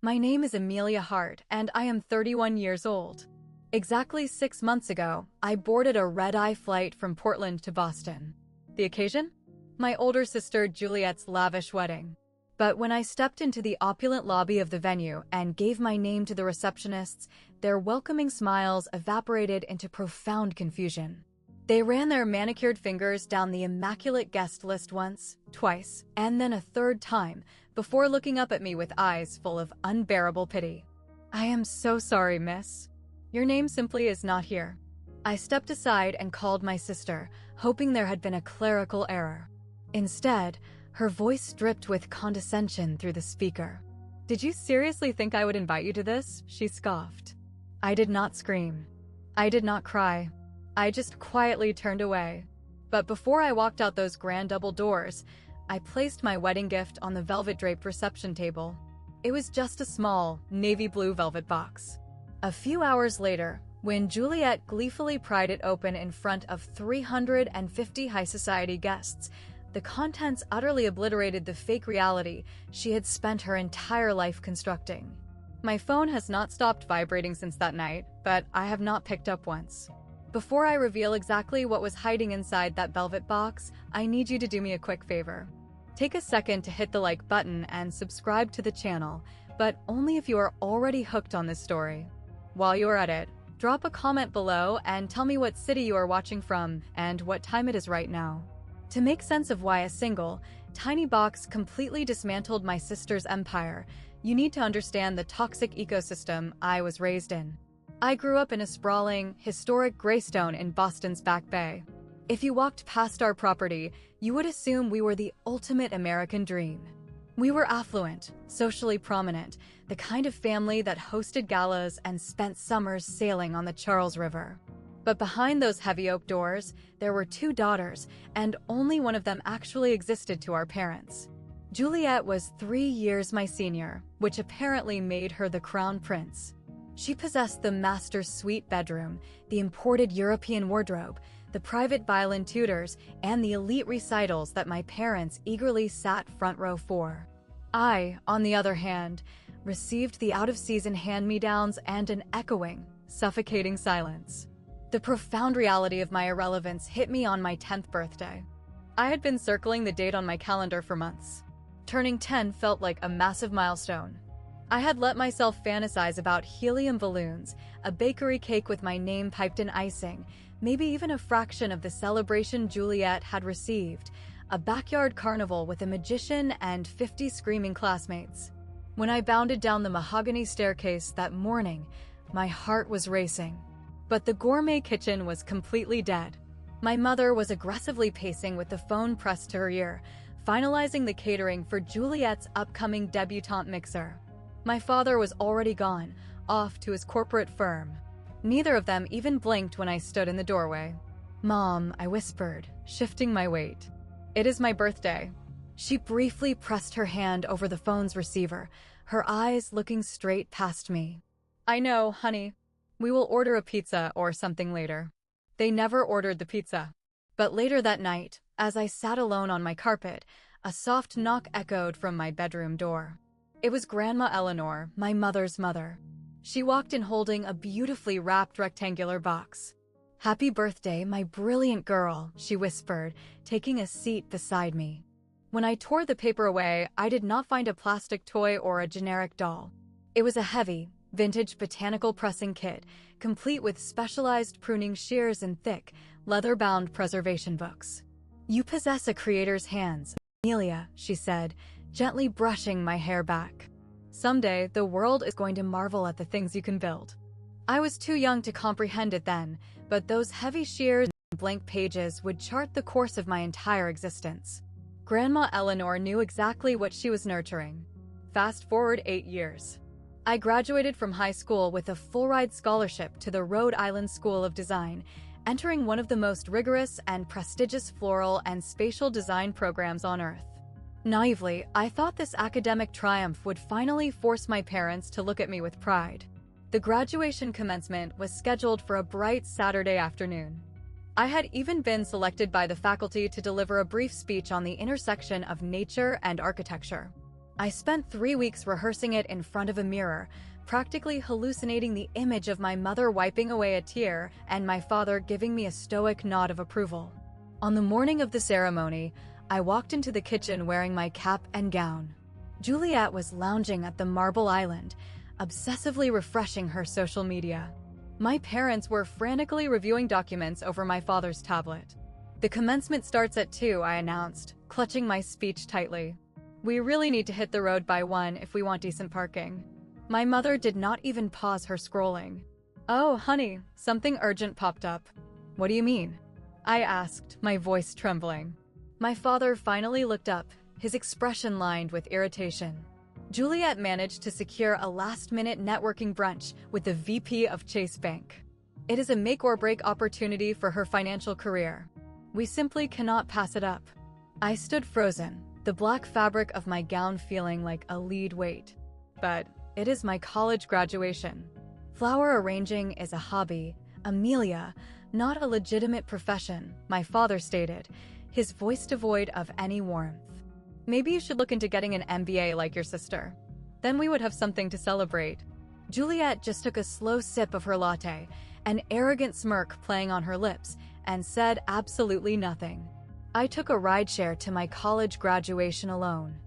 My name is Amelia Hart, and I am 31 years old. Exactly 6 months ago, I boarded a red-eye flight from Portland to Boston. The occasion? My older sister Juliet's lavish wedding. But when I stepped into the opulent lobby of the venue and gave my name to the receptionists, their welcoming smiles evaporated into profound confusion. They ran their manicured fingers down the immaculate guest list once, twice, and then a third time, before looking up at me with eyes full of unbearable pity. "I am so sorry, miss. Your name simply is not here." I stepped aside and called my sister, hoping there had been a clerical error. Instead, her voice dripped with condescension through the speaker. "Did you seriously think I would invite you to this?" she scoffed. I did not scream. I did not cry. I just quietly turned away. But before I walked out those grand double doors, I placed my wedding gift on the velvet-draped reception table. It was just a small, navy blue velvet box. A few hours later, when Juliet gleefully pried it open in front of 350 high society guests, the contents utterly obliterated the fake reality she had spent her entire life constructing. My phone has not stopped vibrating since that night, but I have not picked up once. Before I reveal exactly what was hiding inside that velvet box, I need you to do me a quick favor. Take a second to hit the like button and subscribe to the channel, but only if you are already hooked on this story. While you are at it, drop a comment below and tell me what city you are watching from and what time it is right now. To make sense of why a single, tiny box completely dismantled my sister's empire, you need to understand the toxic ecosystem I was raised in. I grew up in a sprawling, historic graystone in Boston's Back Bay. If you walked past our property, you would assume we were the ultimate American dream. We were affluent, socially prominent, the kind of family that hosted galas and spent summers sailing on the Charles River. But behind those heavy oak doors, there were 2 daughters, and only one of them actually existed to our parents. Juliet was 3 years my senior, which apparently made her the crown prince. She possessed the master's suite bedroom, the imported European wardrobe, the private violin tutors, and the elite recitals that my parents eagerly sat front row for. I, on the other hand, received the out-of-season hand-me-downs and an echoing, suffocating silence. The profound reality of my irrelevance hit me on my 10th birthday. I had been circling the date on my calendar for months. Turning 10 felt like a massive milestone. I had let myself fantasize about helium balloons, a bakery cake with my name piped in icing, maybe even a fraction of the celebration Juliet had received, a backyard carnival with a magician and 50 screaming classmates. When I bounded down the mahogany staircase that morning, my heart was racing. But the gourmet kitchen was completely dead. My mother was aggressively pacing with the phone pressed to her ear, finalizing the catering for Juliet's upcoming debutante mixer. My father was already gone, off to his corporate firm. Neither of them even blinked when I stood in the doorway. "Mom," I whispered, shifting my weight. "It is my birthday." She briefly pressed her hand over the phone's receiver, her eyes looking straight past me. "I know, honey. We will order a pizza or something later." They never ordered the pizza. But later that night, as I sat alone on my carpet, a soft knock echoed from my bedroom door. It was Grandma Eleanor, my mother's mother. She walked in holding a beautifully wrapped rectangular box. "Happy birthday, my brilliant girl," she whispered, taking a seat beside me. When I tore the paper away, I did not find a plastic toy or a generic doll. It was a heavy, vintage botanical pressing kit, complete with specialized pruning shears and thick, leather-bound preservation books. "You possess a creator's hands, Amelia," she said, gently brushing my hair back. "Someday, the world is going to marvel at the things you can build." I was too young to comprehend it then, but those heavy shears and blank pages would chart the course of my entire existence. Grandma Eleanor knew exactly what she was nurturing. Fast forward 8 years. I graduated from high school with a full-ride scholarship to the Rhode Island School of Design, entering one of the most rigorous and prestigious floral and spatial design programs on Earth. Naively, I thought this academic triumph would finally force my parents to look at me with pride. The graduation commencement was scheduled for a bright Saturday afternoon. I had even been selected by the faculty to deliver a brief speech on the intersection of nature and architecture. I spent 3 weeks rehearsing it in front of a mirror, practically hallucinating the image of my mother wiping away a tear and my father giving me a stoic nod of approval. On the morning of the ceremony, I walked into the kitchen wearing my cap and gown. Juliet was lounging at the Marble Island, obsessively refreshing her social media. My parents were frantically reviewing documents over my father's tablet. "The commencement starts at 2, I announced, clutching my speech tightly. "We really need to hit the road by 1 if we want decent parking." My mother did not even pause her scrolling. "Oh, honey, something urgent popped up." "What do you mean?" I asked, my voice trembling. My father finally looked up, his expression lined with irritation. Juliet managed to secure a last-minute networking brunch with the VP of Chase Bank. It is a make-or-break opportunity for her financial career. We simply cannot pass it up. I stood frozen, the black fabric of my gown feeling like a lead weight. But it is my college graduation. Flower arranging is a hobby, Amelia, not a legitimate profession, my father stated, his voice devoid of any warmth. "Maybe you should look into getting an MBA like your sister. Then we would have something to celebrate." Juliet just took a slow sip of her latte, an arrogant smirk playing on her lips, and said absolutely nothing. I took a rideshare to my college graduation alone.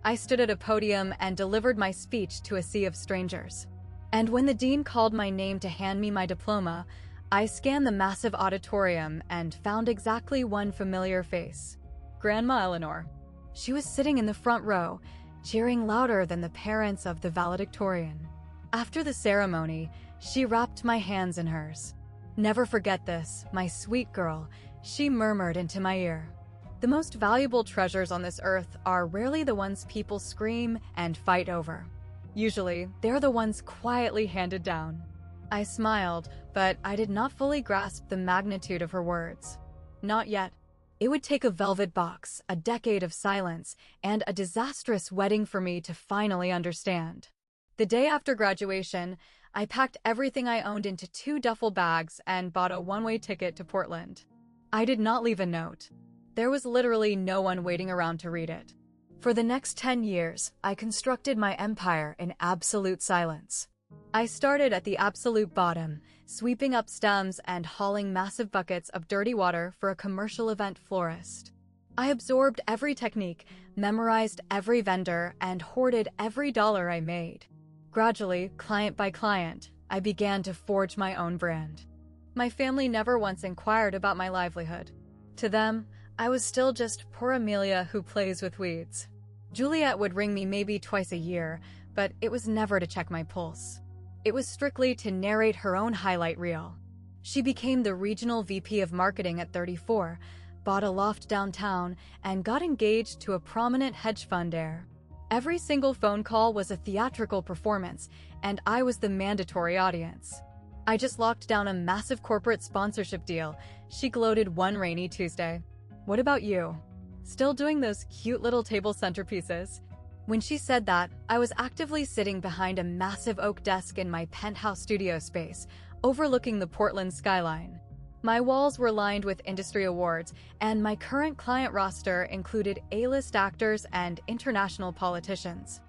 I stood at a podium and delivered my speech to a sea of strangers. And when the dean called my name to hand me my diploma, I scanned the massive auditorium and found exactly one familiar face. Grandma Eleanor. She was sitting in the front row, cheering louder than the parents of the valedictorian. After the ceremony, she wrapped my hands in hers. "Never forget this, my sweet girl," she murmured into my ear. The most valuable treasures on this earth are rarely the ones people scream and fight over. Usually, they're the ones quietly handed down. I smiled, but I did not fully grasp the magnitude of her words. Not yet. It would take a velvet box, a decade of silence, and a disastrous wedding for me to finally understand. The day after graduation, I packed everything I owned into 2 duffel bags and bought a one-way ticket to Portland. I did not leave a note. There was literally no one waiting around to read it. For the next 10 years, I constructed my empire in absolute silence. I started at the absolute bottom, sweeping up stems and hauling massive buckets of dirty water for a commercial event florist. I absorbed every technique, memorized every vendor, and hoarded every dollar I made. Gradually, client by client, I began to forge my own brand. My family never once inquired about my livelihood. To them, I was still just poor Amelia who plays with weeds. Juliet would ring me maybe twice a year, but it was never to check my pulse. It was strictly to narrate her own highlight reel. She became the regional VP of marketing at 34, bought a loft downtown, and got engaged to a prominent hedge fund heir. Every single phone call was a theatrical performance, and I was the mandatory audience. "I just locked down a massive corporate sponsorship deal," she gloated one rainy Tuesday. "What about you? Still doing those cute little table centerpieces?" When she said that, I was actively sitting behind a massive oak desk in my penthouse studio space, overlooking the Portland skyline. My walls were lined with industry awards, and my current client roster included A-list actors and international politicians.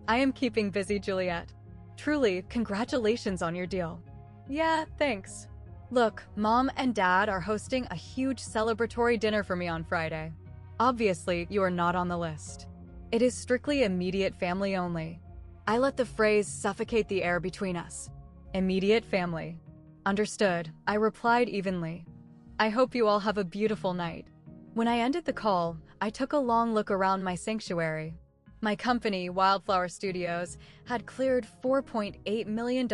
"I am keeping busy, Juliet. Truly, congratulations on your deal." "Yeah, thanks. Look, Mom and Dad are hosting a huge celebratory dinner for me on Friday. Obviously, you are not on the list. It is strictly immediate family only." I let the phrase suffocate the air between us. "Immediate family." "Understood," I replied evenly. "I hope you all have a beautiful night." When I ended the call, I took a long look around my sanctuary. My company, Wildflower Studios, had cleared $4.8 million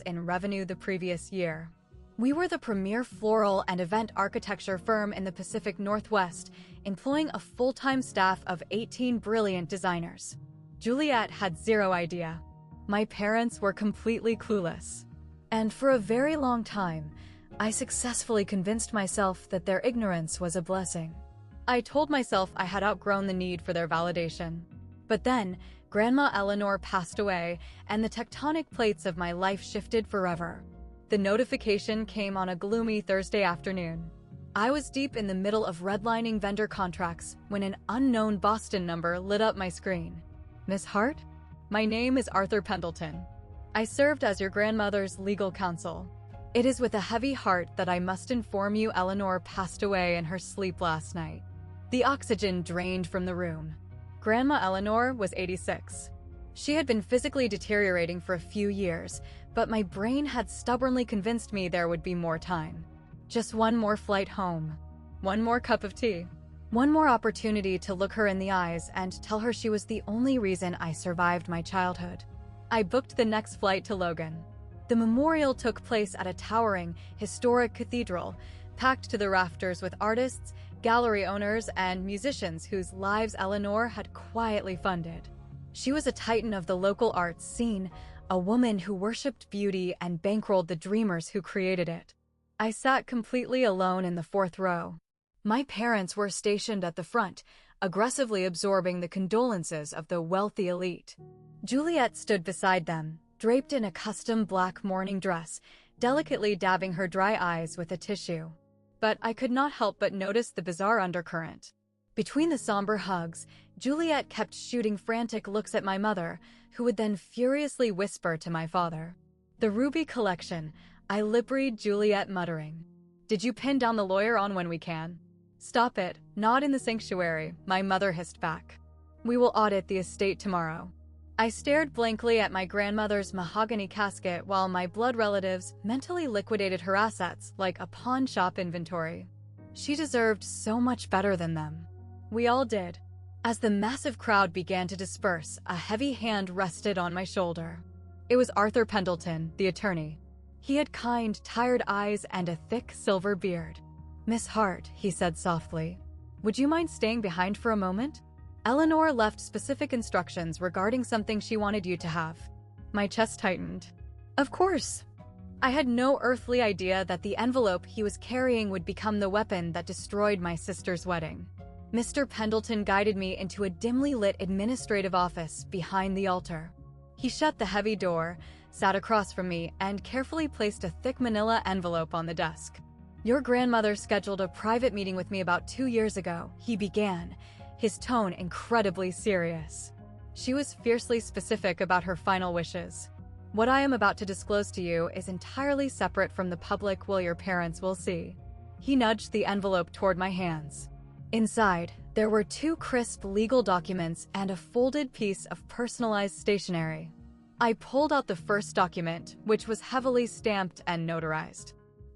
in revenue the previous year. We were the premier floral and event architecture firm in the Pacific Northwest, employing a full-time staff of 18 brilliant designers. Juliet had zero idea. My parents were completely clueless. And for a very long time, I successfully convinced myself that their ignorance was a blessing. I told myself I had outgrown the need for their validation. But then, Grandma Eleanor passed away, and the tectonic plates of my life shifted forever. The notification came on a gloomy Thursday afternoon. I was deep in the middle of redlining vendor contracts when an unknown Boston number lit up my screen. Miss Hart? My name is Arthur Pendleton. I served as your grandmother's legal counsel. It is with a heavy heart that I must inform you Eleanor passed away in her sleep last night. The oxygen drained from the room. Grandma Eleanor was 86. She had been physically deteriorating for a few years, but my brain had stubbornly convinced me there would be more time. Just one more flight home. One more cup of tea. One more opportunity to look her in the eyes and tell her she was the only reason I survived my childhood. I booked the next flight to Logan. The memorial took place at a towering, historic cathedral, packed to the rafters with artists, gallery owners, and musicians whose lives Eleanor had quietly funded. She was a titan of the local arts scene, a woman who worshipped beauty and bankrolled the dreamers who created it. I sat completely alone in the fourth row. My parents were stationed at the front, aggressively absorbing the condolences of the wealthy elite. Juliet stood beside them, draped in a custom black mourning dress, delicately dabbing her dry eyes with a tissue. But I could not help but notice the bizarre undercurrent. Between the somber hugs, Juliet kept shooting frantic looks at my mother, who would then furiously whisper to my father. "The Ruby collection," I lip-read Juliet muttering. "Did you pin down the lawyer on when we can?" "Stop it, not in the sanctuary," my mother hissed back. "We will audit the estate tomorrow." I stared blankly at my grandmother's mahogany casket while my blood relatives mentally liquidated her assets like a pawn shop inventory. She deserved so much better than them. We all did. As the massive crowd began to disperse, a heavy hand rested on my shoulder. It was Arthur Pendleton, the attorney. He had kind, tired eyes and a thick silver beard. "Miss Hart," he said softly, "would you mind staying behind for a moment? Eleanor left specific instructions regarding something she wanted you to have." My chest tightened. Of course. I had no earthly idea that the envelope he was carrying would become the weapon that destroyed my sister's wedding. Mr. Pendleton guided me into a dimly lit administrative office behind the altar. He shut the heavy door, sat across from me, and carefully placed a thick manila envelope on the desk. "Your grandmother scheduled a private meeting with me about 2 years ago," he began, his tone incredibly serious. "She was fiercely specific about her final wishes. What I am about to disclose to you is entirely separate from the public your parents will see." He nudged the envelope toward my hands. Inside, there were 2 crisp legal documents and a folded piece of personalized stationery. I pulled out the first document, which was heavily stamped and notarized.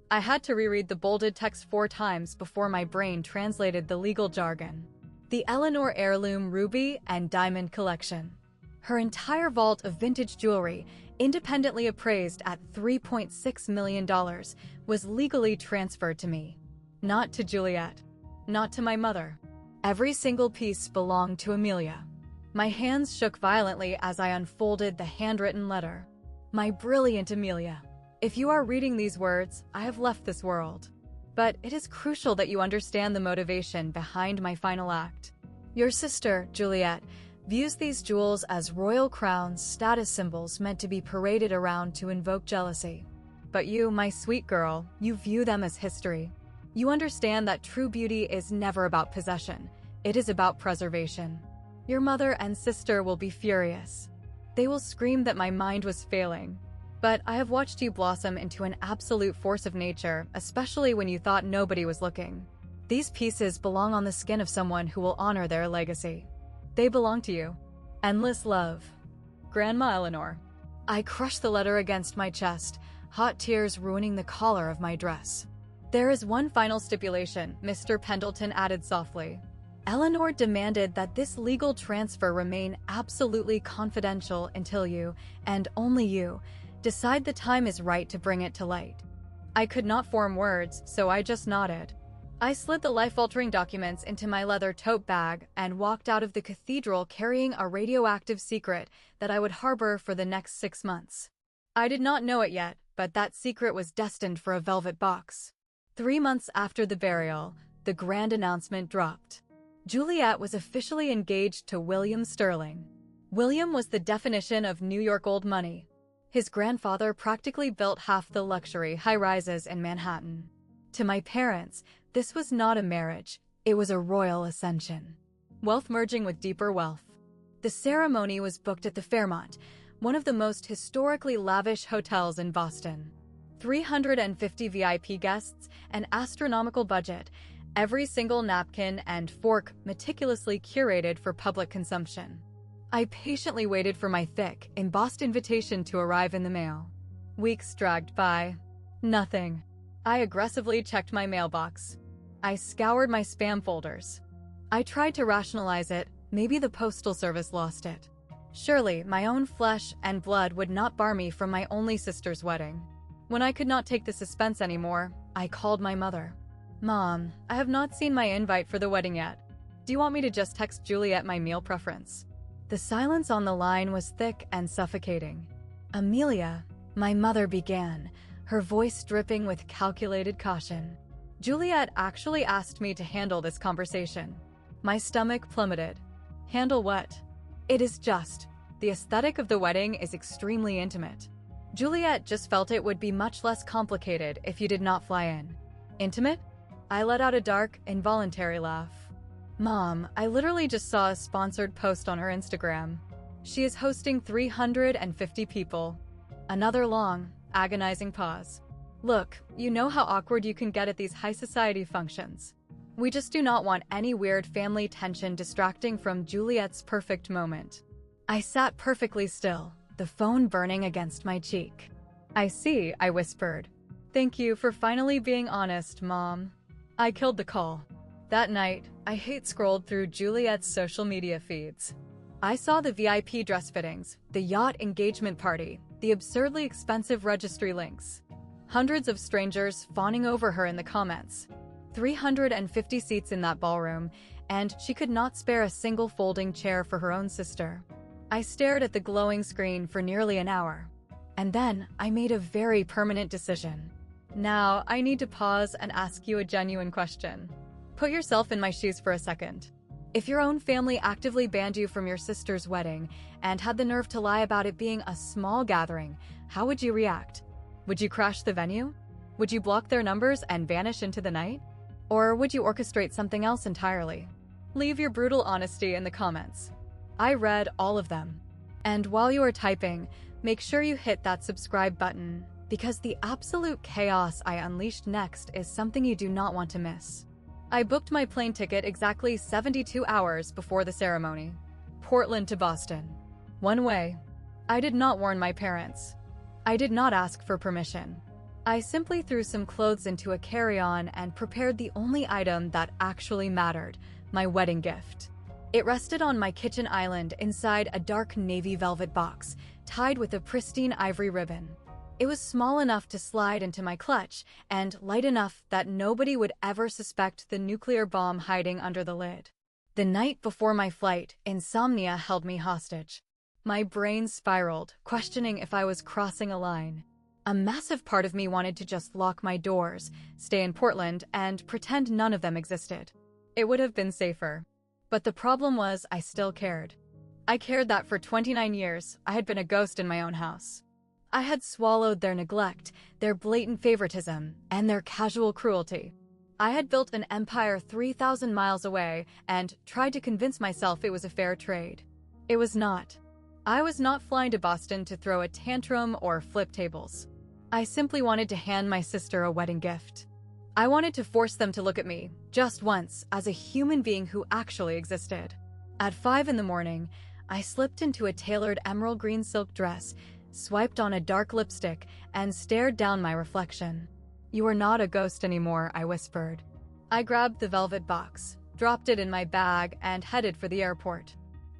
I had to reread the bolded text 4 times before my brain translated the legal jargon. The Eleanor Heirloom Ruby and Diamond Collection. Her entire vault of vintage jewelry, independently appraised at $3.6 million, was legally transferred to me. Not to Juliet. Not to my mother. Every single piece belonged to Amelia. My hands shook violently as I unfolded the handwritten letter. "My brilliant Amelia, if you are reading these words, I have left this world. But it is crucial that you understand the motivation behind my final act. Your sister, Juliet, views these jewels as royal crowns, status symbols meant to be paraded around to invoke jealousy. But you, my sweet girl, you view them as history. You understand that true beauty is never about possession. It is about preservation. Your mother and sister will be furious. They will scream that my mind was failing. But I have watched you blossom into an absolute force of nature, especially when you thought nobody was looking. These pieces belong on the skin of someone who will honor their legacy. They belong to you. Endless love. Grandma Eleanor." I crushed the letter against my chest, hot tears ruining the collar of my dress. "There is one final stipulation," Mr. Pendleton added softly. "Eleanor demanded that this legal transfer remain absolutely confidential until you, and only you, decide the time is right to bring it to light." I could not form words, so I just nodded. I slid the life-altering documents into my leather tote bag and walked out of the cathedral carrying a radioactive secret that I would harbor for the next 6 months. I did not know it yet, but that secret was destined for a velvet box. 3 months after the burial, the grand announcement dropped. Juliet was officially engaged to William Sterling. William was the definition of New York old money. His grandfather practically built half the luxury high-rises in Manhattan. To my parents, this was not a marriage, it was a royal ascension. Wealth merging with deeper wealth. The ceremony was booked at the Fairmont, one of the most historically lavish hotels in Boston. 350 VIP guests, an astronomical budget, every single napkin and fork meticulously curated for public consumption. I patiently waited for my thick, embossed invitation to arrive in the mail. Weeks dragged by. Nothing. I aggressively checked my mailbox. I scoured my spam folders. I tried to rationalize it. Maybe the postal service lost it. Surely, my own flesh and blood would not bar me from my only sister's wedding. When I could not take the suspense anymore, I called my mother. "Mom, I have not seen my invite for the wedding yet. Do you want me to just text Juliet my meal preference?" The silence on the line was thick and suffocating. "Amelia," my mother began, her voice dripping with calculated caution. Juliet actually asked me to handle this conversation. My stomach plummeted. Handle what? It is just. The aesthetic of the wedding is extremely intimate. Juliet just felt it would be much less complicated if you did not fly in. Intimate? I let out a dark, involuntary laugh. "Mom, I literally just saw a sponsored post on her Instagram. She is hosting 350 people." Another long, agonizing pause. "Look, you know how awkward you can get at these high society functions. We just do not want any weird family tension distracting from Juliet's perfect moment." I sat perfectly still, the phone burning against my cheek. "I see," I whispered. "Thank you for finally being honest, Mom." I killed the call. That night, I hate-scrolled through Juliet's social media feeds. I saw the VIP dress fittings, the yacht engagement party, the absurdly expensive registry links. Hundreds of strangers fawning over her in the comments. 350 seats in that ballroom, and she could not spare a single folding chair for her own sister. I stared at the glowing screen for nearly an hour. And then I made a very permanent decision. Now, I need to pause and ask you a genuine question. Put yourself in my shoes for a second. If your own family actively banned you from your sister's wedding and had the nerve to lie about it being a small gathering, how would you react? Would you crash the venue? Would you block their numbers and vanish into the night? Or would you orchestrate something else entirely? Leave your brutal honesty in the comments. I read all of them. And while you are typing, make sure you hit that subscribe button, because the absolute chaos I unleashed next is something you do not want to miss. I booked my plane ticket exactly 72 hours before the ceremony. Portland to Boston. One way. I did not warn my parents. I did not ask for permission. I simply threw some clothes into a carry-on and prepared the only item that actually mattered, my wedding gift. It rested on my kitchen island inside a dark navy velvet box, tied with a pristine ivory ribbon. It was small enough to slide into my clutch and light enough that nobody would ever suspect the nuclear bomb hiding under the lid. The night before my flight, insomnia held me hostage. My brain spiraled, questioning if I was crossing a line. A massive part of me wanted to just lock my doors, stay in Portland, and pretend none of them existed. It would have been safer. But the problem was I still cared. I cared that for 29 years, I had been a ghost in my own house. I had swallowed their neglect, their blatant favoritism, and their casual cruelty. I had built an empire 3,000 miles away and tried to convince myself it was a fair trade. It was not. I was not flying to Boston to throw a tantrum or flip tables. I simply wanted to hand my sister a wedding gift. I wanted to force them to look at me, just once, as a human being who actually existed. At 5 in the morning, I slipped into a tailored emerald green silk dress, swiped on a dark lipstick, and stared down my reflection. "You are not a ghost anymore," I whispered. I grabbed the velvet box, dropped it in my bag, and headed for the airport.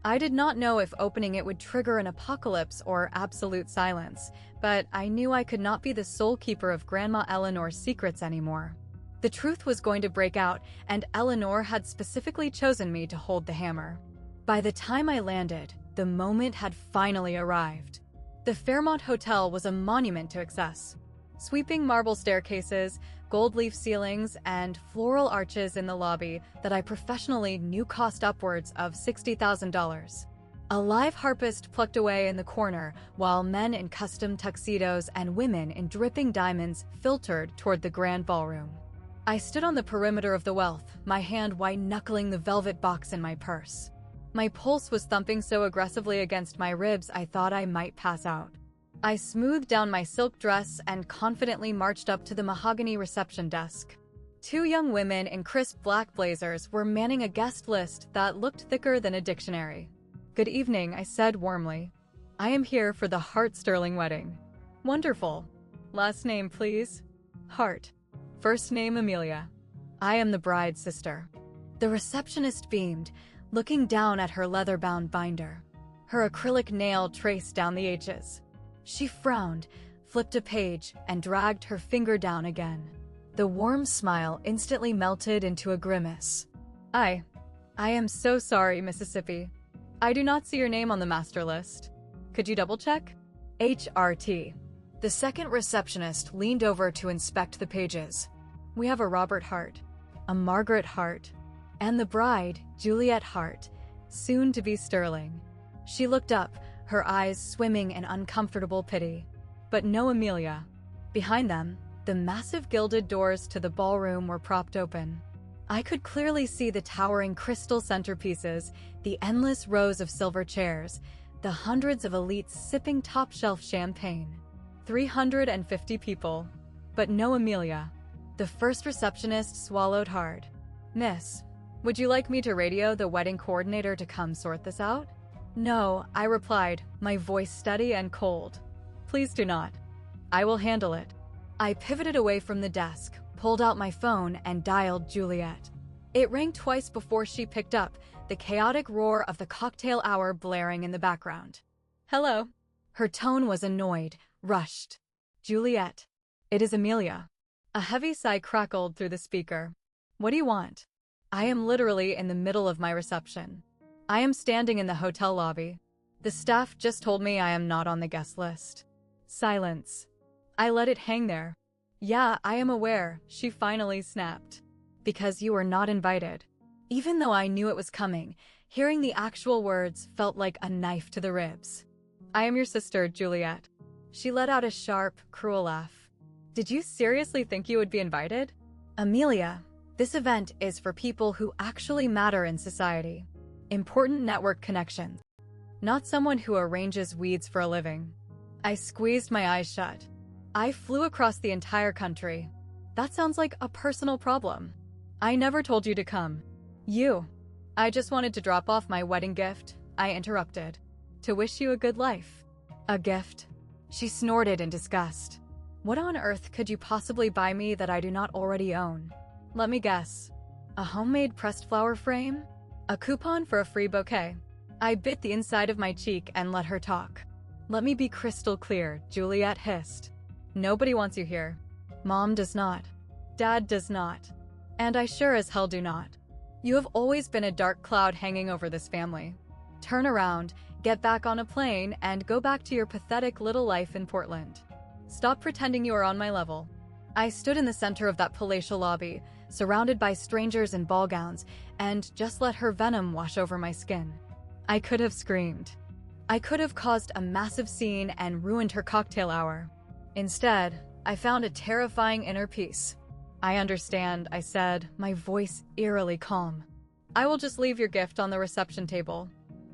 I did not know if opening it would trigger an apocalypse or absolute silence, but I knew I could not be the sole keeper of Grandma Eleanor's secrets anymore. The truth was going to break out, and Eleanor had specifically chosen me to hold the hammer. By the time I landed, the moment had finally arrived. The Fairmont Hotel was a monument to excess. Sweeping marble staircases, gold leaf ceilings, and floral arches in the lobby that I professionally knew cost upwards of $60,000. A live harpist plucked away in the corner, while men in custom tuxedos and women in dripping diamonds filtered toward the grand ballroom. I stood on the perimeter of the wealth, my hand white-knuckling the velvet box in my purse. My pulse was thumping so aggressively against my ribs I thought I might pass out. I smoothed down my silk dress and confidently marched up to the mahogany reception desk. Two young women in crisp black blazers were manning a guest list that looked thicker than a dictionary. "Good evening," I said warmly. "I am here for the Hart-Sterling wedding." "Wonderful. Last name, please?" "Hart. First name, Amelia. I am the bride's sister." The receptionist beamed, looking down at her leather-bound binder. Her acrylic nail traced down the H's. She frowned, flipped a page, and dragged her finger down again. The warm smile instantly melted into a grimace. I am so sorry, Mississippi. I do not see your name on the master list. Could you double-check?" "HRT." The second receptionist leaned over to inspect the pages. "We have a Robert Hart, a Margaret Hart, and the bride, Juliet Hart, soon to be Sterling." She looked up, her eyes swimming in uncomfortable pity. But no Amelia. Behind them, the massive gilded doors to the ballroom were propped open. I could clearly see the towering crystal centerpieces, the endless rows of silver chairs, the hundreds of elites sipping top-shelf champagne. 350 people. But no Amelia. The first receptionist swallowed hard. "Miss, would you like me to radio the wedding coordinator to come sort this out?" "No," I replied, my voice steady and cold. "Please do not. I will handle it." I pivoted away from the desk, pulled out my phone, and dialed Juliet. It rang twice before she picked up, the chaotic roar of the cocktail hour blaring in the background. "Hello." Her tone was annoyed, rushed. "Juliet. It is Amelia." A heavy sigh crackled through the speaker. "What do you want?" I am literally in the middle of my reception. I am standing in the hotel lobby. The staff just told me I am not on the guest list. Silence. I let it hang there. "Yeah, I am aware," she finally snapped. "Because you were not invited." Even though I knew it was coming, hearing the actual words felt like a knife to the ribs. "I am your sister, Juliet." She let out a sharp, cruel laugh. "Did you seriously think you would be invited?" "Amelia, this event is for people who actually matter in society. Important network connections. Not someone who arranges weeds for a living." I squeezed my eyes shut. "I flew across the entire country. That sounds like a personal problem. I never told you to come." "You." "I just wanted to drop off my wedding gift," I interrupted. "To wish you a good life." "A gift?" She snorted in disgust. "What on earth could you possibly buy me that I do not already own?" "Let me guess. A homemade pressed flower frame? A coupon for a free bouquet?" I bit the inside of my cheek and let her talk. "Let me be crystal clear," Juliet hissed. "Nobody wants you here. Mom does not. Dad does not. And I sure as hell do not. You have always been a dark cloud hanging over this family. Turn around, get back on a plane, and go back to your pathetic little life in Portland. Stop pretending you are on my level." I stood in the center of that palatial lobby, surrounded by strangers in ball gowns, and just let her venom wash over my skin. I could have screamed. I could have caused a massive scene and ruined her cocktail hour. Instead, I found a terrifying inner peace. "I understand," I said, my voice eerily calm. "I will just leave your gift on the reception table."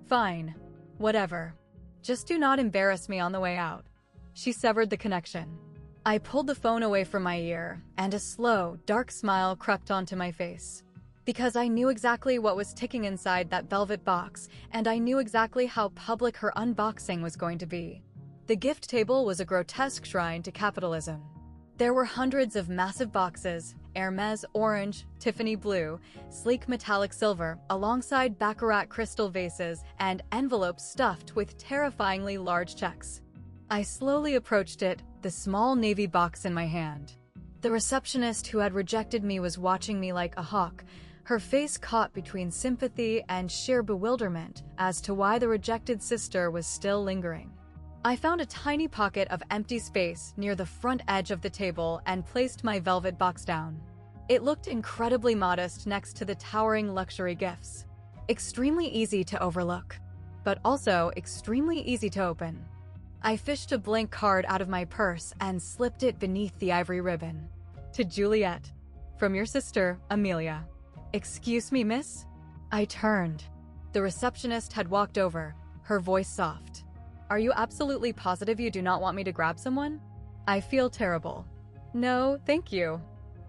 "Fine. Whatever. Just do not embarrass me on the way out." She severed the connection. I pulled the phone away from my ear, and a slow, dark smile crept onto my face. Because I knew exactly what was ticking inside that velvet box, and I knew exactly how public her unboxing was going to be. The gift table was a grotesque shrine to capitalism. There were hundreds of massive boxes, Hermes orange, Tiffany blue, sleek metallic silver, alongside baccarat crystal vases and envelopes stuffed with terrifyingly large checks. I slowly approached it, the small navy box in my hand. The receptionist who had rejected me was watching me like a hawk, her face caught between sympathy and sheer bewilderment as to why the rejected sister was still lingering. I found a tiny pocket of empty space near the front edge of the table and placed my velvet box down. It looked incredibly modest next to the towering luxury gifts. Extremely easy to overlook, but also extremely easy to open. I fished a blank card out of my purse and slipped it beneath the ivory ribbon. "To Juliet. From your sister, Amelia." "Excuse me, miss?" I turned. The receptionist had walked over, her voice soft. "Are you absolutely positive you do not want me to grab someone?" "I feel terrible." "No, thank you."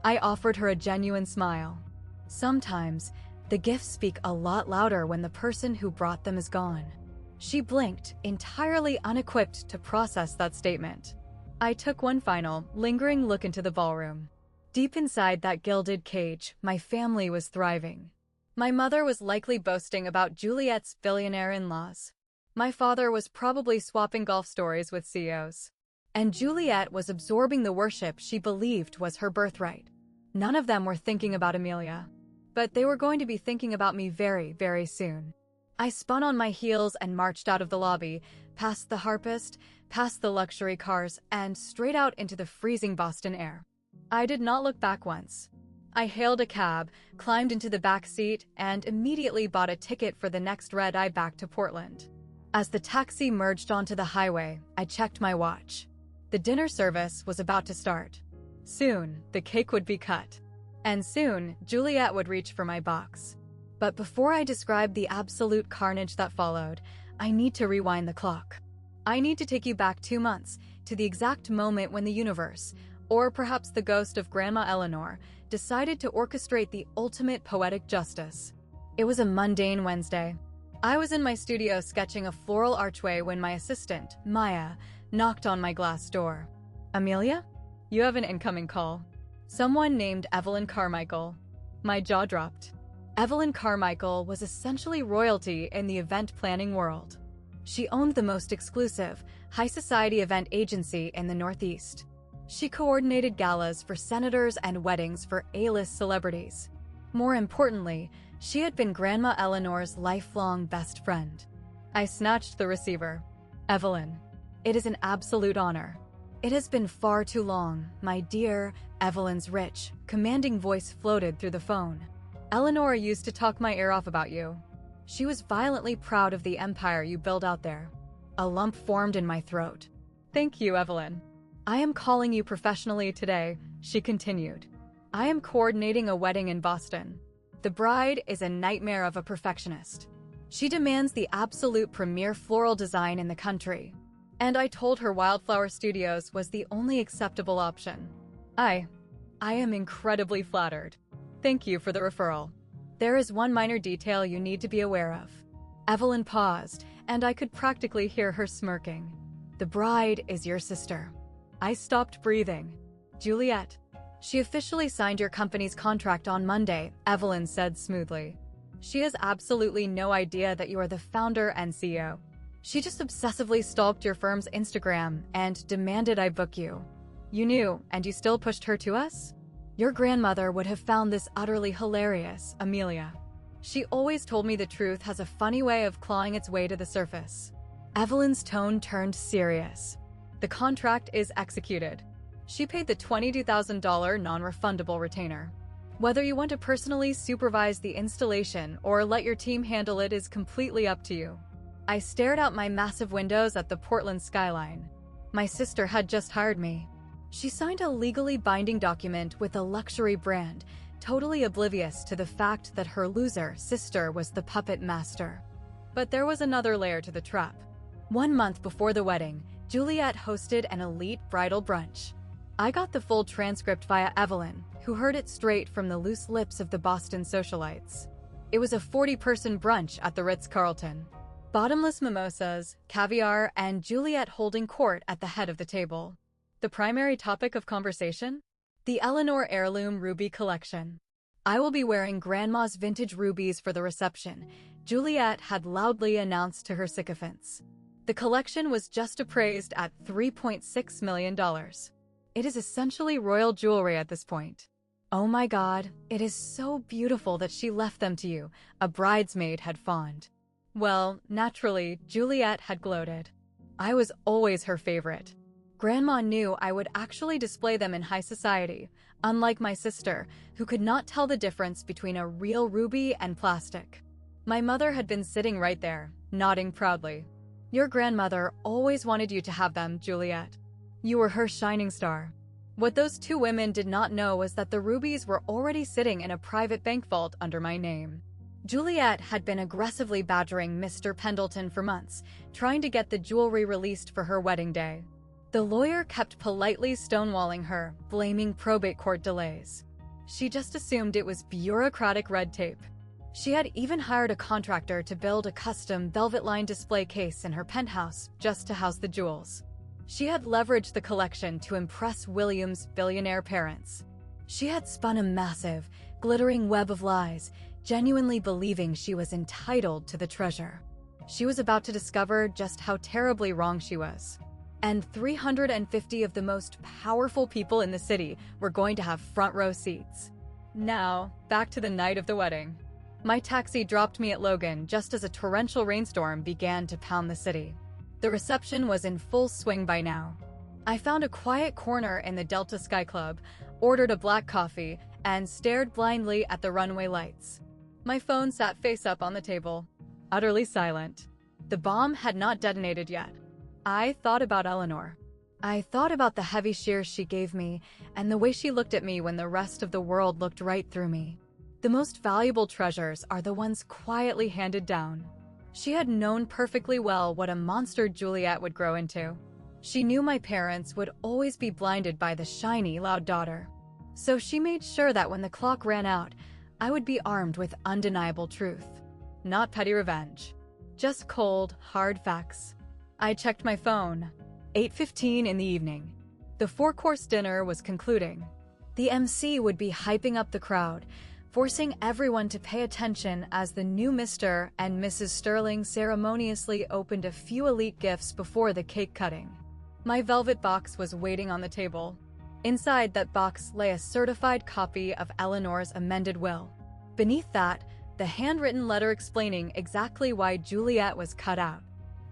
I offered her a genuine smile. Sometimes, the gifts speak a lot louder when the person who brought them is gone. She blinked, entirely unequipped to process that statement. I took one final, lingering look into the ballroom. Deep inside that gilded cage, my family was thriving. My mother was likely boasting about Juliet's billionaire in-laws. My father was probably swapping golf stories with CEOs. And Juliet was absorbing the worship she believed was her birthright. None of them were thinking about Amelia. But they were going to be thinking about me very, very soon. I spun on my heels and marched out of the lobby, past the harpist, past the luxury cars, and straight out into the freezing Boston air. I did not look back once. I hailed a cab, climbed into the back seat, and immediately bought a ticket for the next red-eye back to Portland. As the taxi merged onto the highway, I checked my watch. The dinner service was about to start. Soon, the cake would be cut. And soon, Juliet would reach for my box. But before I describe the absolute carnage that followed, I need to rewind the clock. I need to take you back 2 months, to the exact moment when the universe, or perhaps the ghost of Grandma Eleanor, decided to orchestrate the ultimate poetic justice. It was a mundane Wednesday. I was in my studio sketching a floral archway when my assistant, Maya, knocked on my glass door. "Amelia? You have an incoming call." Someone named Evelyn Carmichael. My jaw dropped. Evelyn Carmichael was essentially royalty in the event planning world. She owned the most exclusive, high-society event agency in the Northeast. She coordinated galas for senators and weddings for A-list celebrities. More importantly, she had been Grandma Eleanor's lifelong best friend. I snatched the receiver. "Evelyn, it is an absolute honor. It has been far too long, my dear." Evelyn's rich, commanding voice floated through the phone. "Eleanor used to talk my ear off about you. She was violently proud of the empire you built out there." A lump formed in my throat. "Thank you, Evelyn. I am calling you professionally today," she continued. "I am coordinating a wedding in Boston. The bride is a nightmare of a perfectionist. She demands the absolute premier floral design in the country. And I told her Wildflower Studios was the only acceptable option. I am incredibly flattered. Thank you for the referral. There is one minor detail you need to be aware of." Evelyn paused, and I could practically hear her smirking. "The bride is your sister." I stopped breathing. "Juliet, she officially signed your company's contract on Monday," Evelyn said smoothly. "She has absolutely no idea that you are the founder and CEO. She just obsessively stalked your firm's Instagram and demanded I book you. You knew, and you still pushed her to us? Your grandmother would have found this utterly hilarious, Amelia. She always told me the truth has a funny way of clawing its way to the surface." Evelyn's tone turned serious. "The contract is executed. She paid the $22,000 non-refundable retainer. Whether you want to personally supervise the installation or let your team handle it is completely up to you." I stared out my massive windows at the Portland skyline. My sister had just hired me. She signed a legally binding document with a luxury brand, totally oblivious to the fact that her loser sister was the puppet master. But there was another layer to the trap. 1 month before the wedding, Juliet hosted an elite bridal brunch. I got the full transcript via Evelyn, who heard it straight from the loose lips of the Boston socialites. It was a 40-person brunch at the Ritz-Carlton. Bottomless mimosas, caviar, and Juliet holding court at the head of the table. The primary topic of conversation? The Eleanor Heirloom Ruby Collection. "I will be wearing Grandma's vintage rubies for the reception," Juliet had loudly announced to her sycophants. The collection was just appraised at $3.6 million. It is essentially royal jewelry at this point. "Oh my God, it is so beautiful that she left them to you," a bridesmaid had fawned. Well, naturally, Juliet had gloated. I was always her favorite. Grandma knew I would actually display them in high society, unlike my sister, who could not tell the difference between a real ruby and plastic. My mother had been sitting right there, nodding proudly. "Your grandmother always wanted you to have them, Juliet. You were her shining star." What those two women did not know was that the rubies were already sitting in a private bank vault under my name. Juliet had been aggressively badgering Mr. Pendleton for months, trying to get the jewelry released for her wedding day. The lawyer kept politely stonewalling her, blaming probate court delays. She just assumed it was bureaucratic red tape. She had even hired a contractor to build a custom velvet-lined display case in her penthouse just to house the jewels. She had leveraged the collection to impress William's billionaire parents. She had spun a massive, glittering web of lies, genuinely believing she was entitled to the treasure. She was about to discover just how terribly wrong she was. And 350 of the most powerful people in the city were going to have front row seats. Now, back to the night of the wedding. My taxi dropped me at Logan just as a torrential rainstorm began to pound the city. The reception was in full swing by now. I found a quiet corner in the Delta Sky Club, ordered a black coffee, and stared blindly at the runway lights. My phone sat face up on the table, utterly silent. The bomb had not detonated yet. I thought about Eleanor. I thought about the heavy shears she gave me and the way she looked at me when the rest of the world looked right through me. The most valuable treasures are the ones quietly handed down. She had known perfectly well what a monster Juliet would grow into. She knew my parents would always be blinded by the shiny, loud daughter. So she made sure that when the clock ran out, I would be armed with undeniable truth. Not petty revenge. Just cold, hard facts. I checked my phone. 8:15 in the evening. The four-course dinner was concluding. The MC would be hyping up the crowd, forcing everyone to pay attention as the new Mr. and Mrs. Sterling ceremoniously opened a few elite gifts before the cake cutting. My velvet box was waiting on the table. Inside that box lay a certified copy of Eleanor's amended will. Beneath that, the handwritten letter explaining exactly why Juliet was cut out.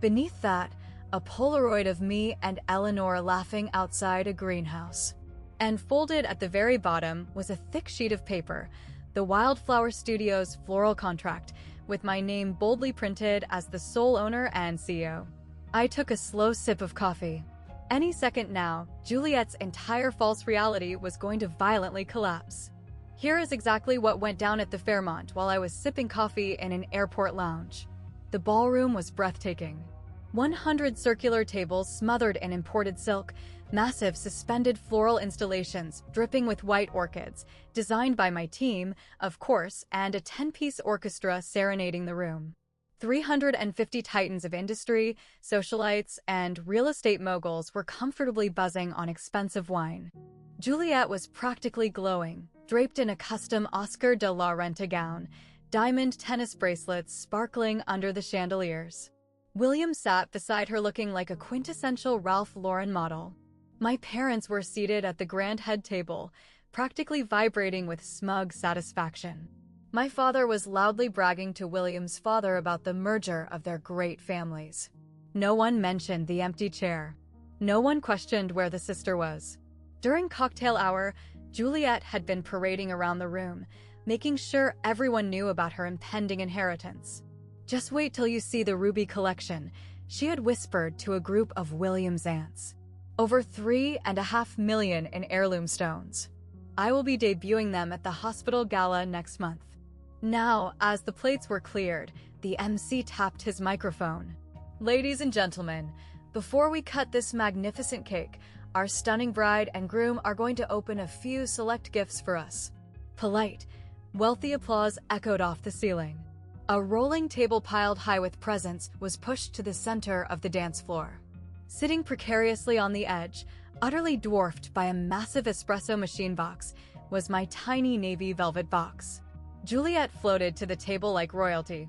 Beneath that, a Polaroid of me and Eleanor laughing outside a greenhouse. And folded at the very bottom was a thick sheet of paper, the Wildflower Studios floral contract, with my name boldly printed as the sole owner and CEO. I took a slow sip of coffee. Any second now, Juliet's entire false reality was going to violently collapse. Here is exactly what went down at the Fairmont while I was sipping coffee in an airport lounge. The ballroom was breathtaking. 100 circular tables smothered in imported silk, massive suspended floral installations dripping with white orchids, designed by my team, of course, and a 10-piece orchestra serenading the room. 350 titans of industry, socialites, and real estate moguls were comfortably buzzing on expensive wine. Juliet was practically glowing, draped in a custom Oscar de la Renta gown, diamond tennis bracelets sparkling under the chandeliers. William sat beside her looking like a quintessential Ralph Lauren model. My parents were seated at the grand head table, practically vibrating with smug satisfaction. My father was loudly bragging to William's father about the merger of their great families. No one mentioned the empty chair. No one questioned where the sister was. During cocktail hour, Juliet had been parading around the room, making sure everyone knew about her impending inheritance. "Just wait till you see the ruby collection," she had whispered to a group of William's aunts. "Over 3.5 million in heirloom stones. I will be debuting them at the hospital gala next month." Now, as the plates were cleared, the MC tapped his microphone. "Ladies and gentlemen, before we cut this magnificent cake, our stunning bride and groom are going to open a few select gifts for us." Polite, wealthy applause echoed off the ceiling. A rolling table piled high with presents was pushed to the center of the dance floor. Sitting precariously on the edge, utterly dwarfed by a massive espresso machine box, was my tiny navy velvet box. Juliet floated to the table like royalty.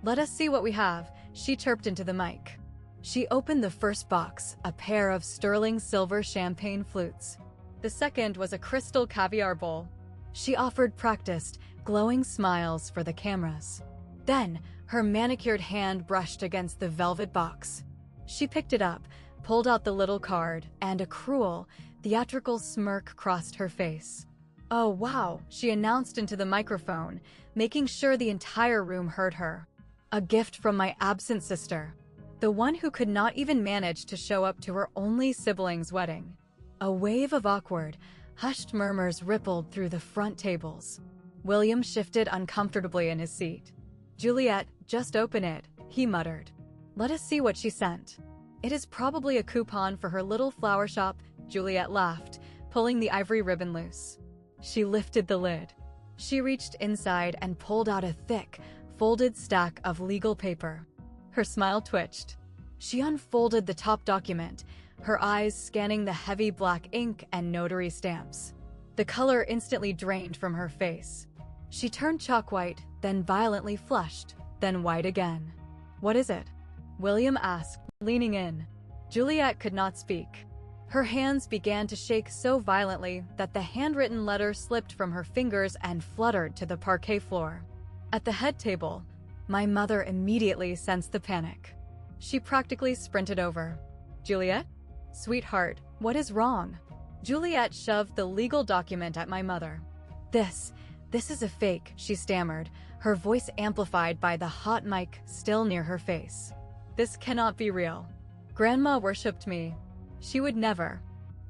"Let us see what we have," she chirped into the mic. She opened the first box, a pair of sterling silver champagne flutes. The second was a crystal caviar bowl. She offered practiced, glowing smiles for the cameras. Then, her manicured hand brushed against the velvet box. She picked it up, pulled out the little card, and a cruel, theatrical smirk crossed her face. "Oh, wow," she announced into the microphone, making sure the entire room heard her. "A gift from my absent sister. The one who could not even manage to show up to her only sibling's wedding." A wave of awkward, hushed murmurs rippled through the front tables. William shifted uncomfortably in his seat. "Juliet, just open it," he muttered. "Let us see what she sent." "It is probably a coupon for her little flower shop," Juliet laughed, pulling the ivory ribbon loose. She lifted the lid. She reached inside and pulled out a thick, folded stack of legal paper. Her smile twitched. She unfolded the top document, her eyes scanning the heavy black ink and notary stamps. The color instantly drained from her face. She turned chalk white, then violently flushed, then white again. "What is it?" William asked, leaning in. Juliet could not speak. Her hands began to shake so violently that the handwritten letter slipped from her fingers and fluttered to the parquet floor. At the head table, my mother immediately sensed the panic. She practically sprinted over. "Juliet? Sweetheart, what is wrong?" Juliet shoved the legal document at my mother. This is a fake," she stammered, her voice amplified by the hot mic still near her face. "This cannot be real. Grandma worshipped me. She would never."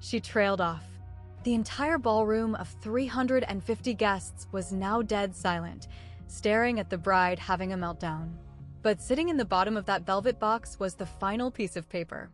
She trailed off. The entire ballroom of 350 guests was now dead silent, staring at the bride having a meltdown. But sitting in the bottom of that velvet box was the final piece of paper,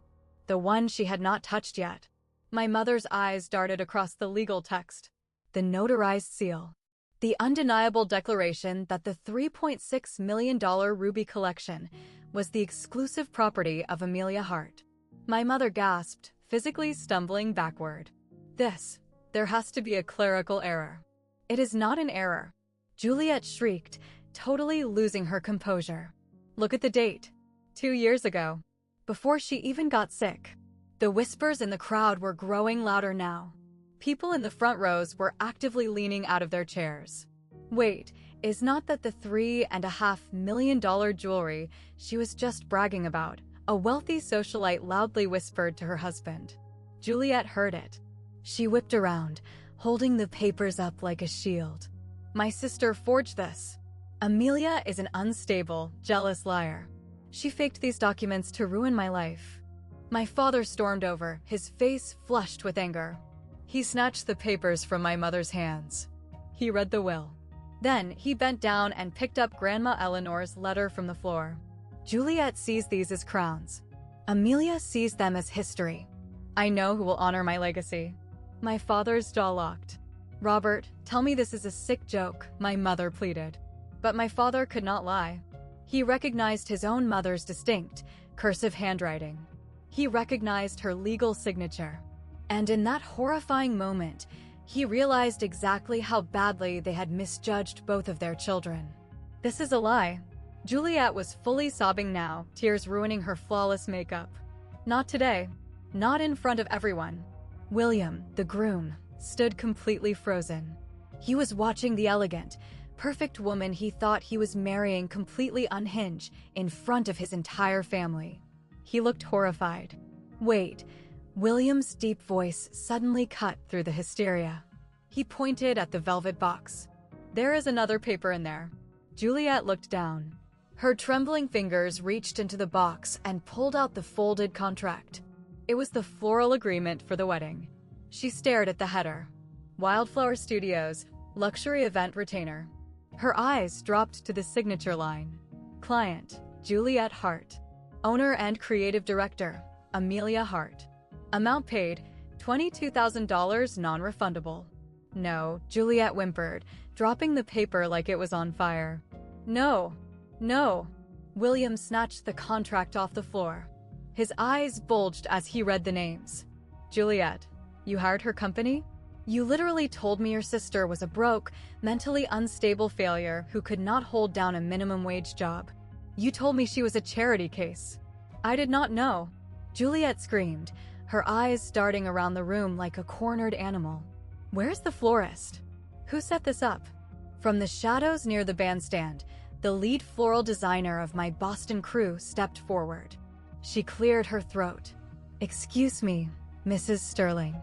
the one she had not touched yet. My mother's eyes darted across the legal text. The notarized seal. The undeniable declaration that the $3.6 million ruby collection was the exclusive property of Amelia Hart. My mother gasped, physically stumbling backward. There has to be a clerical error." "It is not an error," Juliet shrieked, totally losing her composure. "Look at the date. 2 years ago. Before she even got sick." The whispers in the crowd were growing louder now. People in the front rows were actively leaning out of their chairs. "Wait, is not that the $3.5 million jewelry she was just bragging about?" a wealthy socialite loudly whispered to her husband. Juliet heard it. She whipped around, holding the papers up like a shield. "My sister forged this. Amelia is an unstable, jealous liar. She faked these documents to ruin my life." My father stormed over, his face flushed with anger. He snatched the papers from my mother's hands. He read the will. Then he bent down and picked up Grandma Eleanor's letter from the floor. "Juliet sees these as crowns. Amelia sees them as history. I know who will honor my legacy." My father's jaw locked. "Robert, tell me this is a sick joke," my mother pleaded. But my father could not lie. He recognized his own mother's distinct, cursive handwriting. He recognized her legal signature. And in that horrifying moment, he realized exactly how badly they had misjudged both of their children. "This is a lie." Juliet was fully sobbing now, tears ruining her flawless makeup. "Not today. Not in front of everyone." William, the groom, stood completely frozen. He was watching the elegant, perfect woman he thought he was marrying completely unhinged in front of his entire family. He looked horrified. "Wait." William's deep voice suddenly cut through the hysteria. He pointed at the velvet box. "There is another paper in there." Juliet looked down. Her trembling fingers reached into the box and pulled out the folded contract. It was the floral agreement for the wedding. She stared at the header. Wildflower Studios, luxury event retainer. Her eyes dropped to the signature line. Client, Juliet Hart. Owner and creative director, Amelia Hart. Amount paid, $22,000 non-refundable. "No," Juliet whimpered, dropping the paper like it was on fire. "No, no." William snatched the contract off the floor. His eyes bulged as he read the names. "Juliet, you hired her company? You literally told me your sister was a broke, mentally unstable failure who could not hold down a minimum wage job. You told me she was a charity case. I did not know." Juliet screamed, her eyes darting around the room like a cornered animal. "Where's the florist? Who set this up?" From the shadows near the bandstand, the lead floral designer of my Boston crew stepped forward. She cleared her throat. "Excuse me, Mrs. Sterling.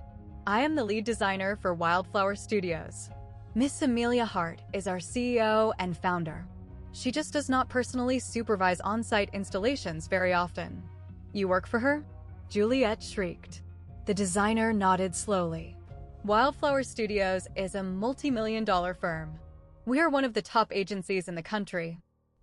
I am the lead designer for Wildflower Studios. Miss Amelia Hart is our CEO and founder. She just does not personally supervise on-site installations very often." "You work for her?" Juliet shrieked. The designer nodded slowly. "Wildflower Studios is a multi-million-dollar firm. We are one of the top agencies in the country.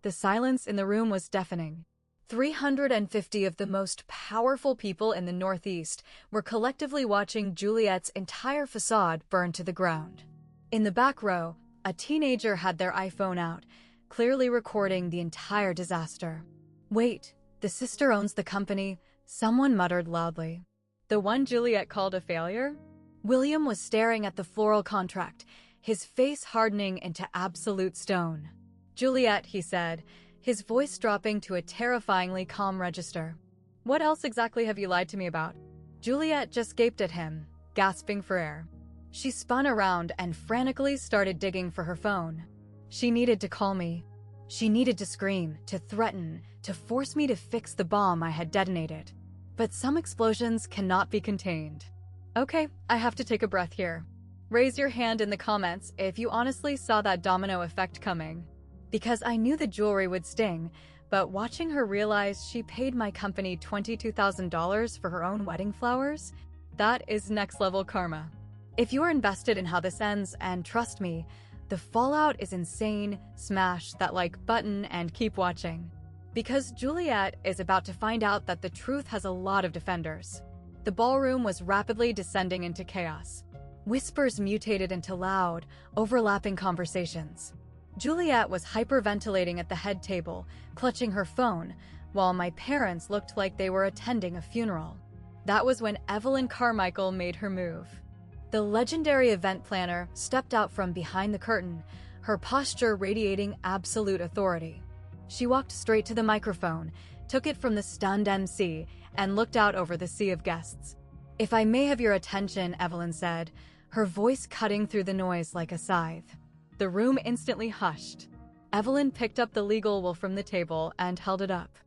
The silence in the room was deafening. 350 of the most powerful people in the Northeast were collectively watching Juliet's entire facade burn to the ground. In the back row, a teenager had their iPhone out, clearly recording the entire disaster. "Wait, the sister owns the company," someone muttered loudly. "The one Juliet called a failure?" William was staring at the floral contract, his face hardening into absolute stone. "Juliet," he said, his voice dropping to a terrifyingly calm register. "What else exactly have you lied to me about?" Juliet just gaped at him, gasping for air. She spun around and frantically started digging for her phone. She needed to call me. She needed to scream, to threaten, to force me to fix the bomb I had detonated. But some explosions cannot be contained. Okay, I have to take a breath here. Raise your hand in the comments if you honestly saw that domino effect coming. Because I knew the jewelry would sting, but watching her realize she paid my company $22,000 for her own wedding flowers, that is next-level karma. If you're invested in how this ends, and trust me, the fallout is insane, smash that like button and keep watching. Because Juliet is about to find out that the truth has a lot of defenders. The ballroom was rapidly descending into chaos. Whispers mutated into loud, overlapping conversations. Juliet was hyperventilating at the head table, clutching her phone, while my parents looked like they were attending a funeral. That was when Evelyn Carmichael made her move. The legendary event planner stepped out from behind the curtain, her posture radiating absolute authority. She walked straight to the microphone, took it from the stunned MC, and looked out over the sea of guests. "If I may have your attention," Evelyn said, her voice cutting through the noise like a scythe. The room instantly hushed. Evelyn picked up the legal will from the table and held it up.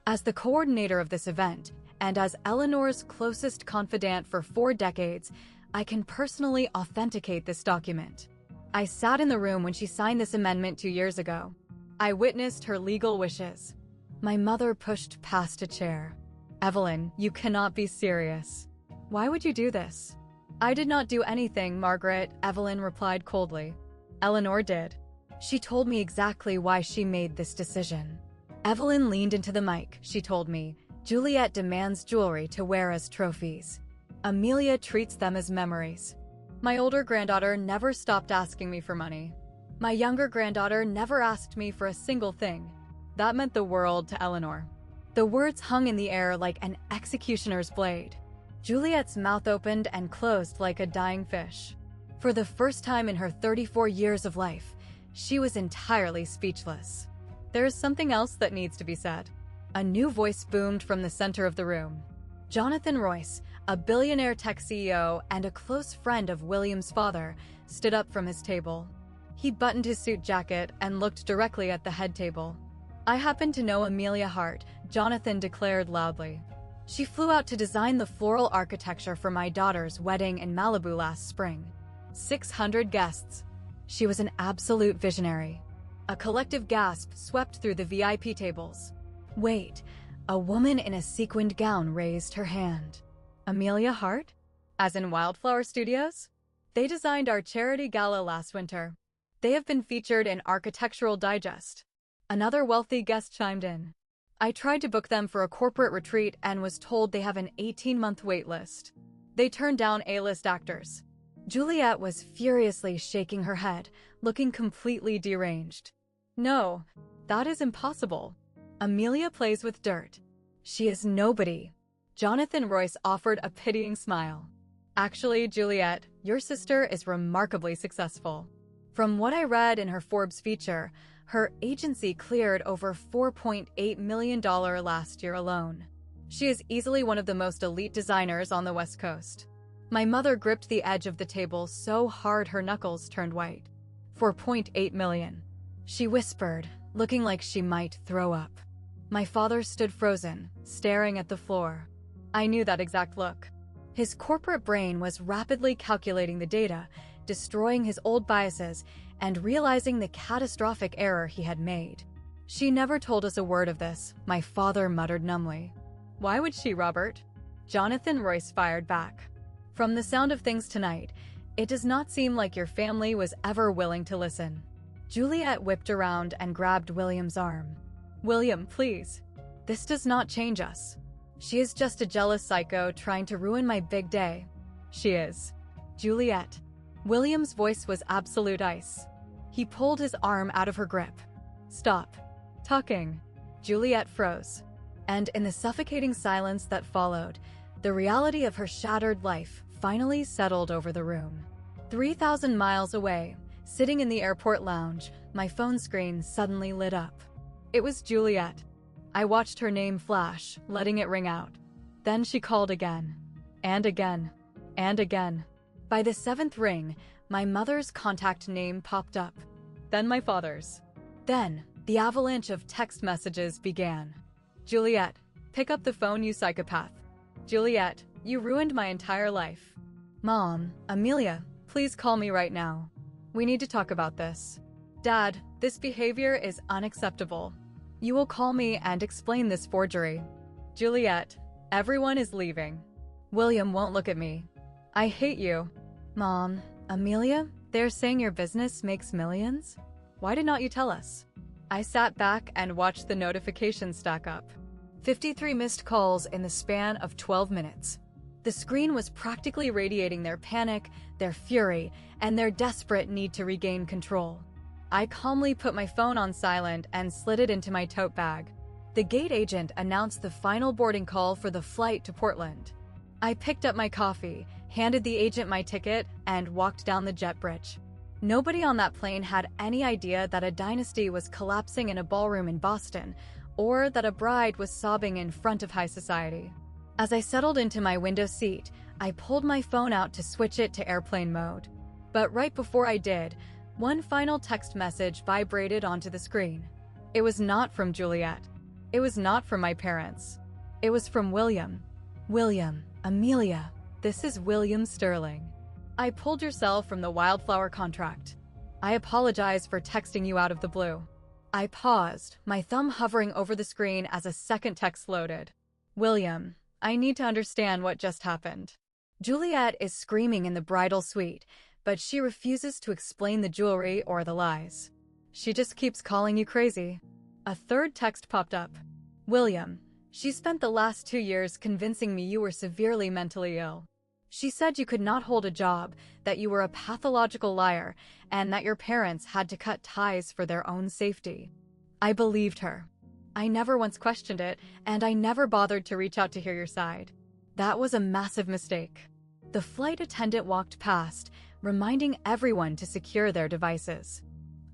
"As the coordinator of this event, and as Eleanor's closest confidant for 4 decades, I can personally authenticate this document. I sat in the room when she signed this amendment 2 years ago. I witnessed her legal wishes." My mother pushed past a chair. "Evelyn, you cannot be serious. Why would you do this?" "I did not do anything, Margaret," Evelyn replied coldly. "Eleanor did. She told me exactly why she made this decision." Evelyn leaned into the mic. She told me, "Juliet demands jewelry to wear as trophies. Amelia treats them as memories. My older granddaughter never stopped asking me for money. My younger granddaughter never asked me for a single thing. That meant the world to Eleanor." The words hung in the air like an executioner's blade. Juliet's mouth opened and closed like a dying fish. For the first time in her 34 years of life, she was entirely speechless. "There is something else that needs to be said." A new voice boomed from the center of the room. Jonathan Royce, a billionaire tech CEO and a close friend of William's father, stood up from his table. He buttoned his suit jacket and looked directly at the head table. "I happen to know Amelia Hart," Jonathan declared loudly. "She flew out to design the floral architecture for my daughter's wedding in Malibu last spring. 600 guests. She was an absolute visionary." A collective gasp swept through the VIP tables. "Wait," a woman in a sequined gown raised her hand. "Amelia Hart? As in Wildflower Studios? They designed our charity gala last winter. They have been featured in Architectural Digest." Another wealthy guest chimed in. "I tried to book them for a corporate retreat and was told they have an 18-month wait list. They turned down A-list actors." Juliet was furiously shaking her head, looking completely deranged. "No, that is impossible. Amelia plays with dirt. She is nobody." Jonathan Royce offered a pitying smile. "Actually, Juliet, your sister is remarkably successful. From what I read in her Forbes feature, her agency cleared over $4.8 million last year alone. She is easily one of the most elite designers on the West Coast." My mother gripped the edge of the table so hard her knuckles turned white. $4.8 million. She whispered, looking like she might throw up. My father stood frozen, staring at the floor. I knew that exact look. His corporate brain was rapidly calculating the data, destroying his old biases, and realizing the catastrophic error he had made. "She never told us a word of this," my father muttered numbly. "Why would she, Robert?" Jonathan Royce fired back. "From the sound of things tonight, it does not seem like your family was ever willing to listen." Juliet whipped around and grabbed William's arm. "William, please. This does not change us. She is just a jealous psycho trying to ruin my big day. She is." "Juliet." William's voice was absolute ice. He pulled his arm out of her grip. "Stop talking." Juliet froze. And in the suffocating silence that followed, the reality of her shattered life finally settled over the room. 3,000 miles away, sitting in the airport lounge, my phone screen suddenly lit up. It was Juliet. I watched her name flash, letting it ring out. Then she called again. And again. And again. By the 7th ring, my mother's contact name popped up. Then my father's. Then, the avalanche of text messages began. "Juliet, pick up the phone, you psychopath. Juliet, you ruined my entire life. Mom, Amelia, please call me right now. We need to talk about this. Dad, this behavior is unacceptable. You will call me and explain this forgery. Juliet, everyone is leaving. William won't look at me. I hate you. Mom, Amelia, they're saying your business makes millions? Why did not you tell us?" I sat back and watched the notifications stack up. 53 missed calls in the span of 12 minutes. The screen was practically radiating their panic, their fury, and their desperate need to regain control. I calmly put my phone on silent and slid it into my tote bag. The gate agent announced the final boarding call for the flight to Portland. I picked up my coffee, handed the agent my ticket, and walked down the jet bridge. Nobody on that plane had any idea that a dynasty was collapsing in a ballroom in Boston, or that a bride was sobbing in front of high society. As I settled into my window seat, I pulled my phone out to switch it to airplane mode. But right before I did, one final text message vibrated onto the screen. It was not from Juliet. It was not from my parents. It was from William. "William, Amelia, this is William Sterling. I pulled yourself from the Wildflower contract. I apologize for texting you out of the blue." I paused, my thumb hovering over the screen as a second text loaded. "William, I need to understand what just happened. Juliet is screaming in the bridal suite, but she refuses to explain the jewelry or the lies. She just keeps calling you crazy." A third text popped up. "William, she spent the last 2 years convincing me you were severely mentally ill. She said you could not hold a job, that you were a pathological liar, and that your parents had to cut ties for their own safety. I believed her. I never once questioned it, and I never bothered to reach out to hear your side. That was a massive mistake." The flight attendant walked past, reminding everyone to secure their devices.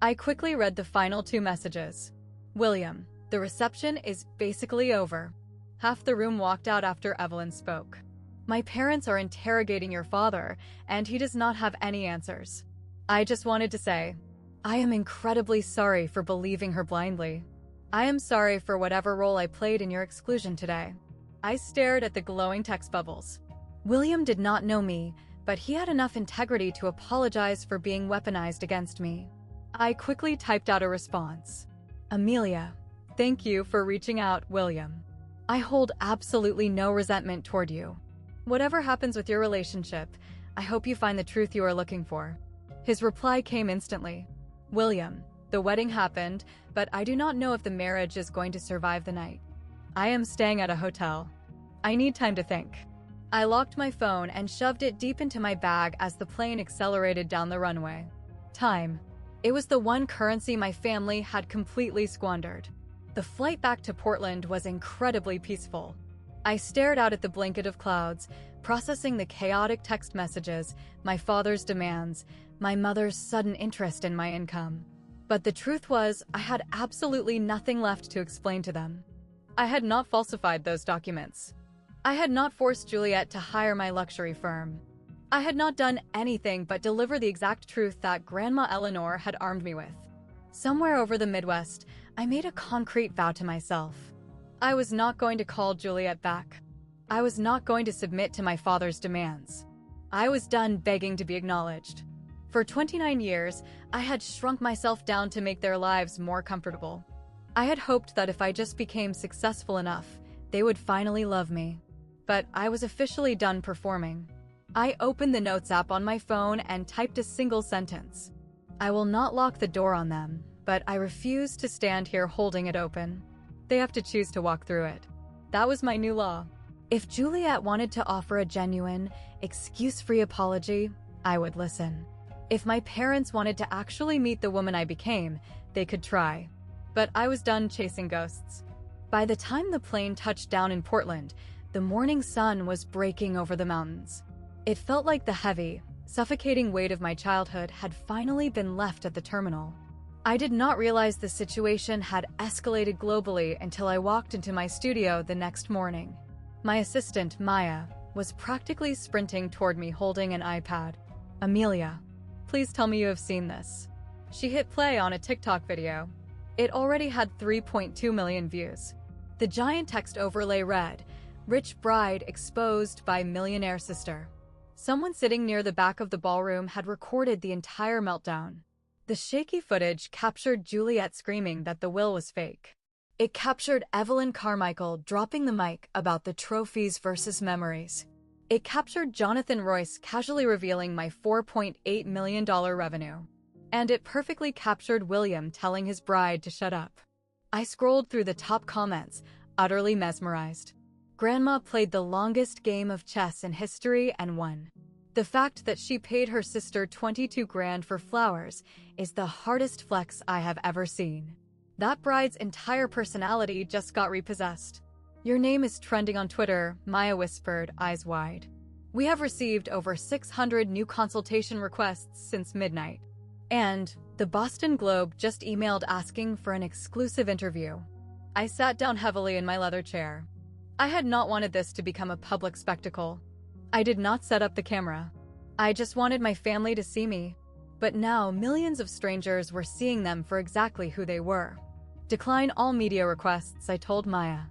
I quickly read the final 2 messages. "William, the reception is basically over." Half the room walked out after Evelyn spoke. "My parents are interrogating your father, and he does not have any answers. I just wanted to say, I am incredibly sorry for believing her blindly. I am sorry for whatever role I played in your exclusion today." I stared at the glowing text bubbles. William did not know me, but he had enough integrity to apologize for being weaponized against me. I quickly typed out a response. "Amelia, thank you for reaching out, William. I hold absolutely no resentment toward you. Whatever happens with your relationship, I hope you find the truth you are looking for." His reply came instantly. "William, the wedding happened, but I do not know if the marriage is going to survive the night. I am staying at a hotel. I need time to think." I locked my phone and shoved it deep into my bag as the plane accelerated down the runway. Time. It was the one currency my family had completely squandered. The flight back to Portland was incredibly peaceful. I stared out at the blanket of clouds, processing the chaotic text messages, my father's demands, my mother's sudden interest in my income. But the truth was, I had absolutely nothing left to explain to them. I had not falsified those documents. I had not forced Juliet to hire my luxury firm. I had not done anything but deliver the exact truth that Grandma Eleanor had armed me with. Somewhere over the Midwest, I made a concrete vow to myself. I was not going to call Juliet back. I was not going to submit to my father's demands. I was done begging to be acknowledged. For 29 years, I had shrunk myself down to make their lives more comfortable. I had hoped that if I just became successful enough, they would finally love me. But I was officially done performing. I opened the Notes app on my phone and typed a single sentence. I will not lock the door on them, but I refuse to stand here holding it open. They have to choose to walk through it. That was my new law. If Juliet wanted to offer a genuine, excuse-free apology, I would listen. If my parents wanted to actually meet the woman I became, they could try. But I was done chasing ghosts. By the time the plane touched down in Portland, the morning sun was breaking over the mountains. It felt like the heavy, suffocating weight of my childhood had finally been left at the terminal. I did not realize the situation had escalated globally until I walked into my studio the next morning. My assistant, Maya, was practically sprinting toward me holding an iPad. "Amelia, please tell me you have seen this." She hit play on a TikTok video. It already had 3.2 million views. The giant text overlay read, "Rich bride exposed by millionaire sister." Someone sitting near the back of the ballroom had recorded the entire meltdown. The shaky footage captured Juliet screaming that the will was fake. It captured Evelyn Carmichael dropping the mic about the trophies versus memories. It captured Jonathan Royce casually revealing my $4.8 million revenue. And it perfectly captured William telling his bride to shut up. I scrolled through the top comments, utterly mesmerized. Grandma played the longest game of chess in history and won. The fact that she paid her sister 22 grand for flowers is the hardest flex I have ever seen. That bride's entire personality just got repossessed. "Your name is trending on Twitter," Maya whispered, eyes wide. "We have received over 600 new consultation requests since midnight. And the Boston Globe just emailed asking for an exclusive interview." I sat down heavily in my leather chair. I had not wanted this to become a public spectacle. I did not set up the camera. I just wanted my family to see me. But now millions of strangers were seeing them for exactly who they were. "Decline all media requests," I told Maya.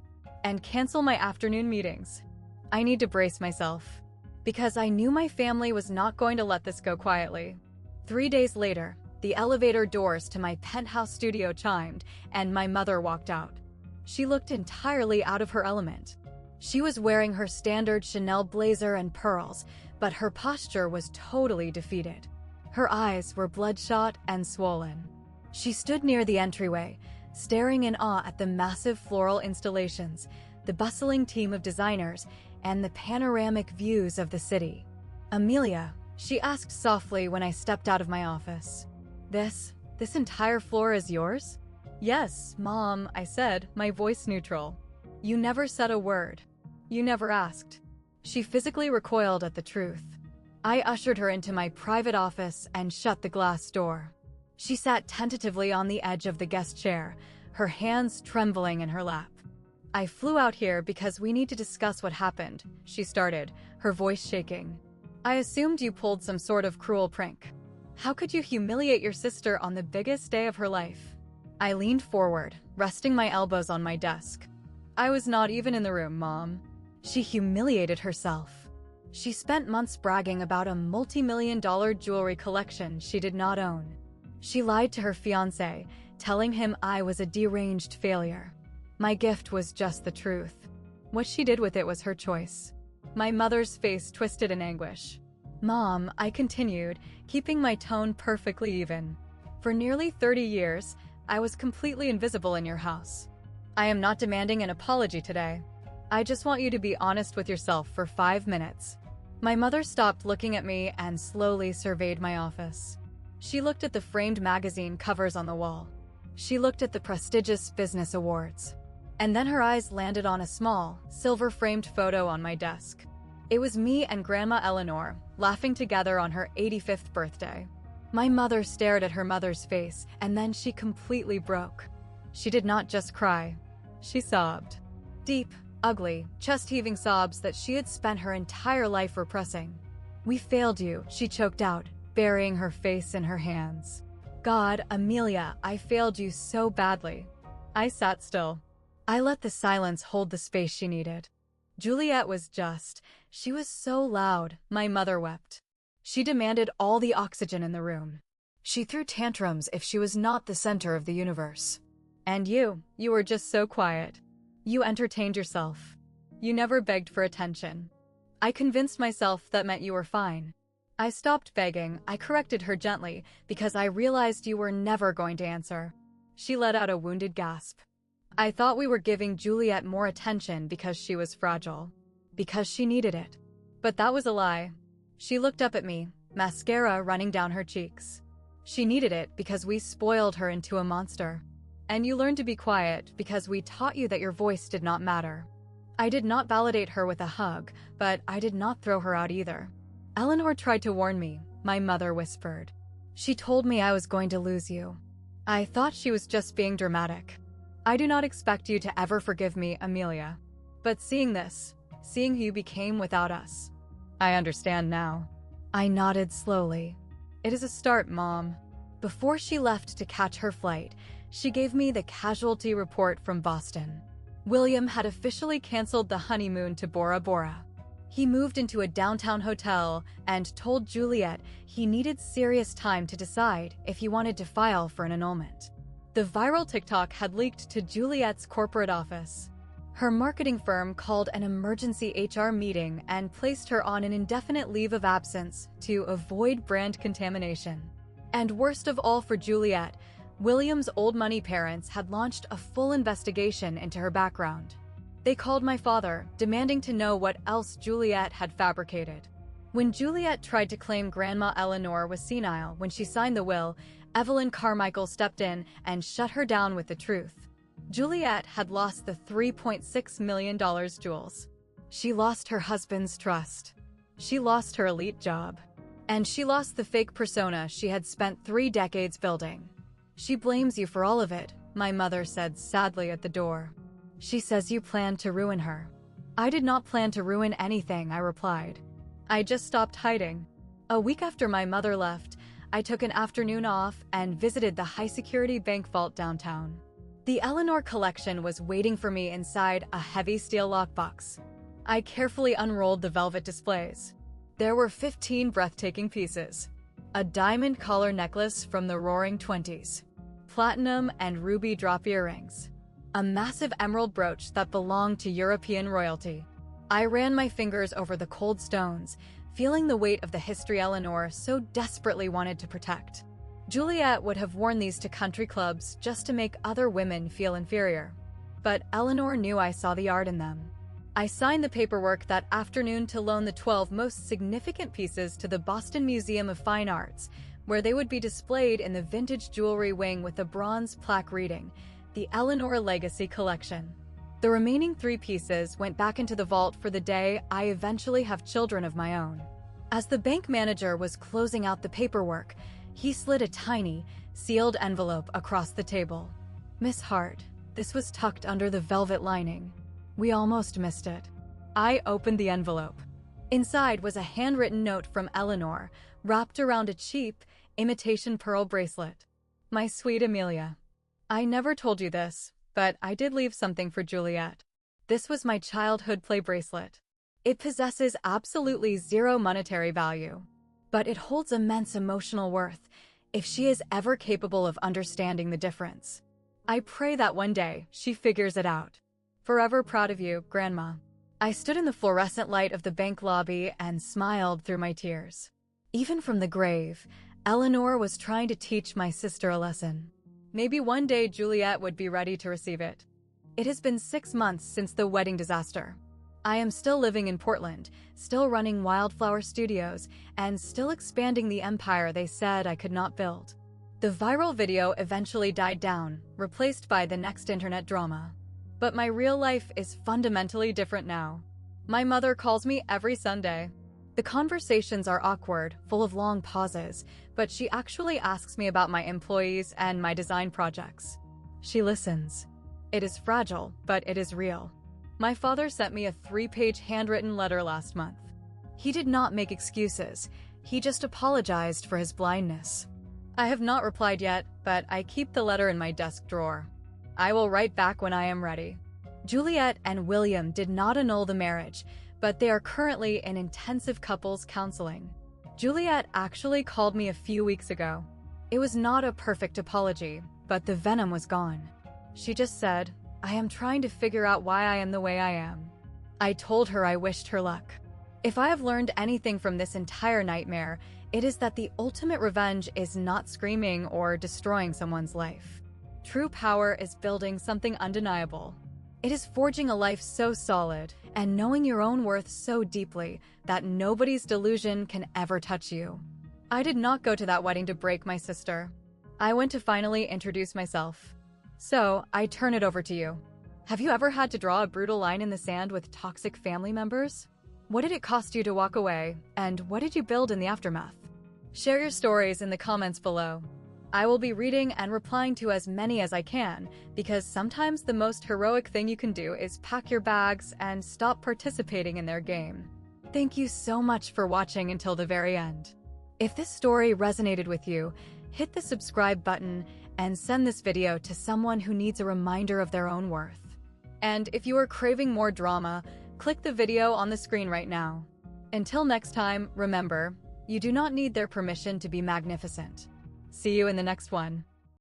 "And cancel my afternoon meetings. I need to brace myself. Because I knew my family was not going to let this go quietly." 3 days later, the elevator doors to my penthouse studio chimed, and my mother walked out. She looked entirely out of her element. She was wearing her standard Chanel blazer and pearls, but her posture was totally defeated. Her eyes were bloodshot and swollen. She stood near the entryway, staring in awe at the massive floral installations, the bustling team of designers, and the panoramic views of the city. "Amelia," she asked softly when I stepped out of my office. This entire floor is yours?" "Yes, Mom," I said, my voice neutral. "You never said a word. You never asked." She physically recoiled at the truth. I ushered her into my private office and shut the glass door. She sat tentatively on the edge of the guest chair, her hands trembling in her lap. "I flew out here because we need to discuss what happened," she started, her voice shaking. "I assumed you pulled some sort of cruel prank. How could you humiliate your sister on the biggest day of her life?" I leaned forward, resting my elbows on my desk. "I was not even in the room, Mom." She humiliated herself. She spent months bragging about a multi-million-dollar jewelry collection she did not own. She lied to her fiancé, telling him I was a deranged failure. My gift was just the truth. What she did with it was her choice. My mother's face twisted in anguish. "Mom," I continued, keeping my tone perfectly even. "For nearly 30 years, I was completely invisible in your house. I am not demanding an apology today. I just want you to be honest with yourself for 5 minutes." My mother stopped looking at me and slowly surveyed my office. She looked at the framed magazine covers on the wall. She looked at the prestigious business awards. And then her eyes landed on a small, silver-framed photo on my desk. It was me and Grandma Eleanor, laughing together on her 85th birthday. My mother stared at her mother's face, and then she completely broke. She did not just cry. She sobbed. Deep, ugly, chest-heaving sobs that she had spent her entire life repressing. "We failed you," she choked out, burying her face in her hands. "God, Amelia, I failed you so badly." I sat still. I let the silence hold the space she needed. Juliet was just. She was so loud, my mother wept. She demanded all the oxygen in the room. She threw tantrums if she was not the center of the universe. And you were just so quiet. You entertained yourself. You never begged for attention. I convinced myself that meant you were fine. I stopped begging. I corrected her gently because I realized you were never going to answer. She let out a wounded gasp. I thought we were giving Juliet more attention because she was fragile, because she needed it. But that was a lie. She looked up at me, mascara running down her cheeks. She needed it because we spoiled her into a monster. And you learned to be quiet because we taught you that your voice did not matter. I did not validate her with a hug, but I did not throw her out either. Eleanor tried to warn me, my mother whispered. She told me I was going to lose you. I thought she was just being dramatic. I do not expect you to ever forgive me, Amelia. But seeing this, seeing who you became without us, I understand now. I nodded slowly. It is a start, Mom. Before she left to catch her flight, she gave me the casualty report from Boston. William had officially canceled the honeymoon to Bora Bora. He moved into a downtown hotel and told Juliet he needed serious time to decide if he wanted to file for an annulment. The viral TikTok had leaked to Juliet's corporate office. Her marketing firm called an emergency HR meeting and placed her on an indefinite leave of absence to avoid brand contamination. And worst of all for Juliet, William's old money parents had launched a full investigation into her background. They called my father, demanding to know what else Juliet had fabricated. When Juliet tried to claim Grandma Eleanor was senile when she signed the will, Evelyn Carmichael stepped in and shut her down with the truth. Juliet had lost the $3.6 million jewels. She lost her husband's trust. She lost her elite job. And she lost the fake persona she had spent 3 decades building. She blames you for all of it, my mother said sadly at the door. She says you planned to ruin her. I did not plan to ruin anything, I replied. I just stopped hiding. A week after my mother left, I took an afternoon off and visited the high-security bank vault downtown. The Eleanor collection was waiting for me inside a heavy steel lockbox. I carefully unrolled the velvet displays. There were 15 breathtaking pieces. A diamond collar necklace from the Roaring Twenties. Platinum and ruby drop earrings. A massive emerald brooch that belonged to European royalty. I ran my fingers over the cold stones, feeling the weight of the history Eleanor so desperately wanted to protect. Juliet would have worn these to country clubs just to make other women feel inferior. But Eleanor knew I saw the art in them. I signed the paperwork that afternoon to loan the 12 most significant pieces to the Boston Museum of Fine Arts, where they would be displayed in the vintage jewelry wing with a bronze plaque reading, the Eleanor Legacy Collection. The remaining 3 pieces went back into the vault for the day I eventually have children of my own. As the bank manager was closing out the paperwork, he slid a tiny, sealed envelope across the table. Miss Hart, this was tucked under the velvet lining. We almost missed it. I opened the envelope. Inside was a handwritten note from Eleanor, wrapped around a cheap, imitation pearl bracelet. My sweet Amelia. I never told you this, but I did leave something for Juliet. This was my childhood play bracelet. It possesses absolutely zero monetary value, but it holds immense emotional worth if she is ever capable of understanding the difference. I pray that one day she figures it out. Forever proud of you, Grandma. I stood in the fluorescent light of the bank lobby and smiled through my tears. Even from the grave, Eleanor was trying to teach my sister a lesson. Maybe one day Juliet would be ready to receive it. It has been 6 months since the wedding disaster. I am still living in Portland, still running Wildflower Studios, and still expanding the empire they said I could not build. The viral video eventually died down, replaced by the next internet drama. But my real life is fundamentally different now. My mother calls me every Sunday. The conversations are awkward, full of long pauses, but she actually asks me about my employees and my design projects. She listens. It is fragile, but it is real. My father sent me a 3-page handwritten letter last month. He did not make excuses. He just apologized for his blindness. I have not replied yet, but I keep the letter in my desk drawer. I will write back when I am ready. Juliet and William did not annul the marriage, but they are currently in intensive couples counseling. Juliet actually called me a few weeks ago. It was not a perfect apology, but the venom was gone. She just said, "I am trying to figure out why I am the way I am." I told her I wished her luck. If I have learned anything from this entire nightmare, it is that the ultimate revenge is not screaming or destroying someone's life. True power is building something undeniable. It is forging a life so solid and knowing your own worth so deeply that nobody's delusion can ever touch you. I did not go to that wedding to break my sister. I went to finally introduce myself. So, I turn it over to you. Have you ever had to draw a brutal line in the sand with toxic family members? What did it cost you to walk away, and what did you build in the aftermath? Share your stories in the comments below. I will be reading and replying to as many as I can, because sometimes the most heroic thing you can do is pack your bags and stop participating in their game. Thank you so much for watching until the very end. If this story resonated with you, hit the subscribe button and send this video to someone who needs a reminder of their own worth. And if you are craving more drama, click the video on the screen right now. Until next time, remember, you do not need their permission to be magnificent. See you in the next one.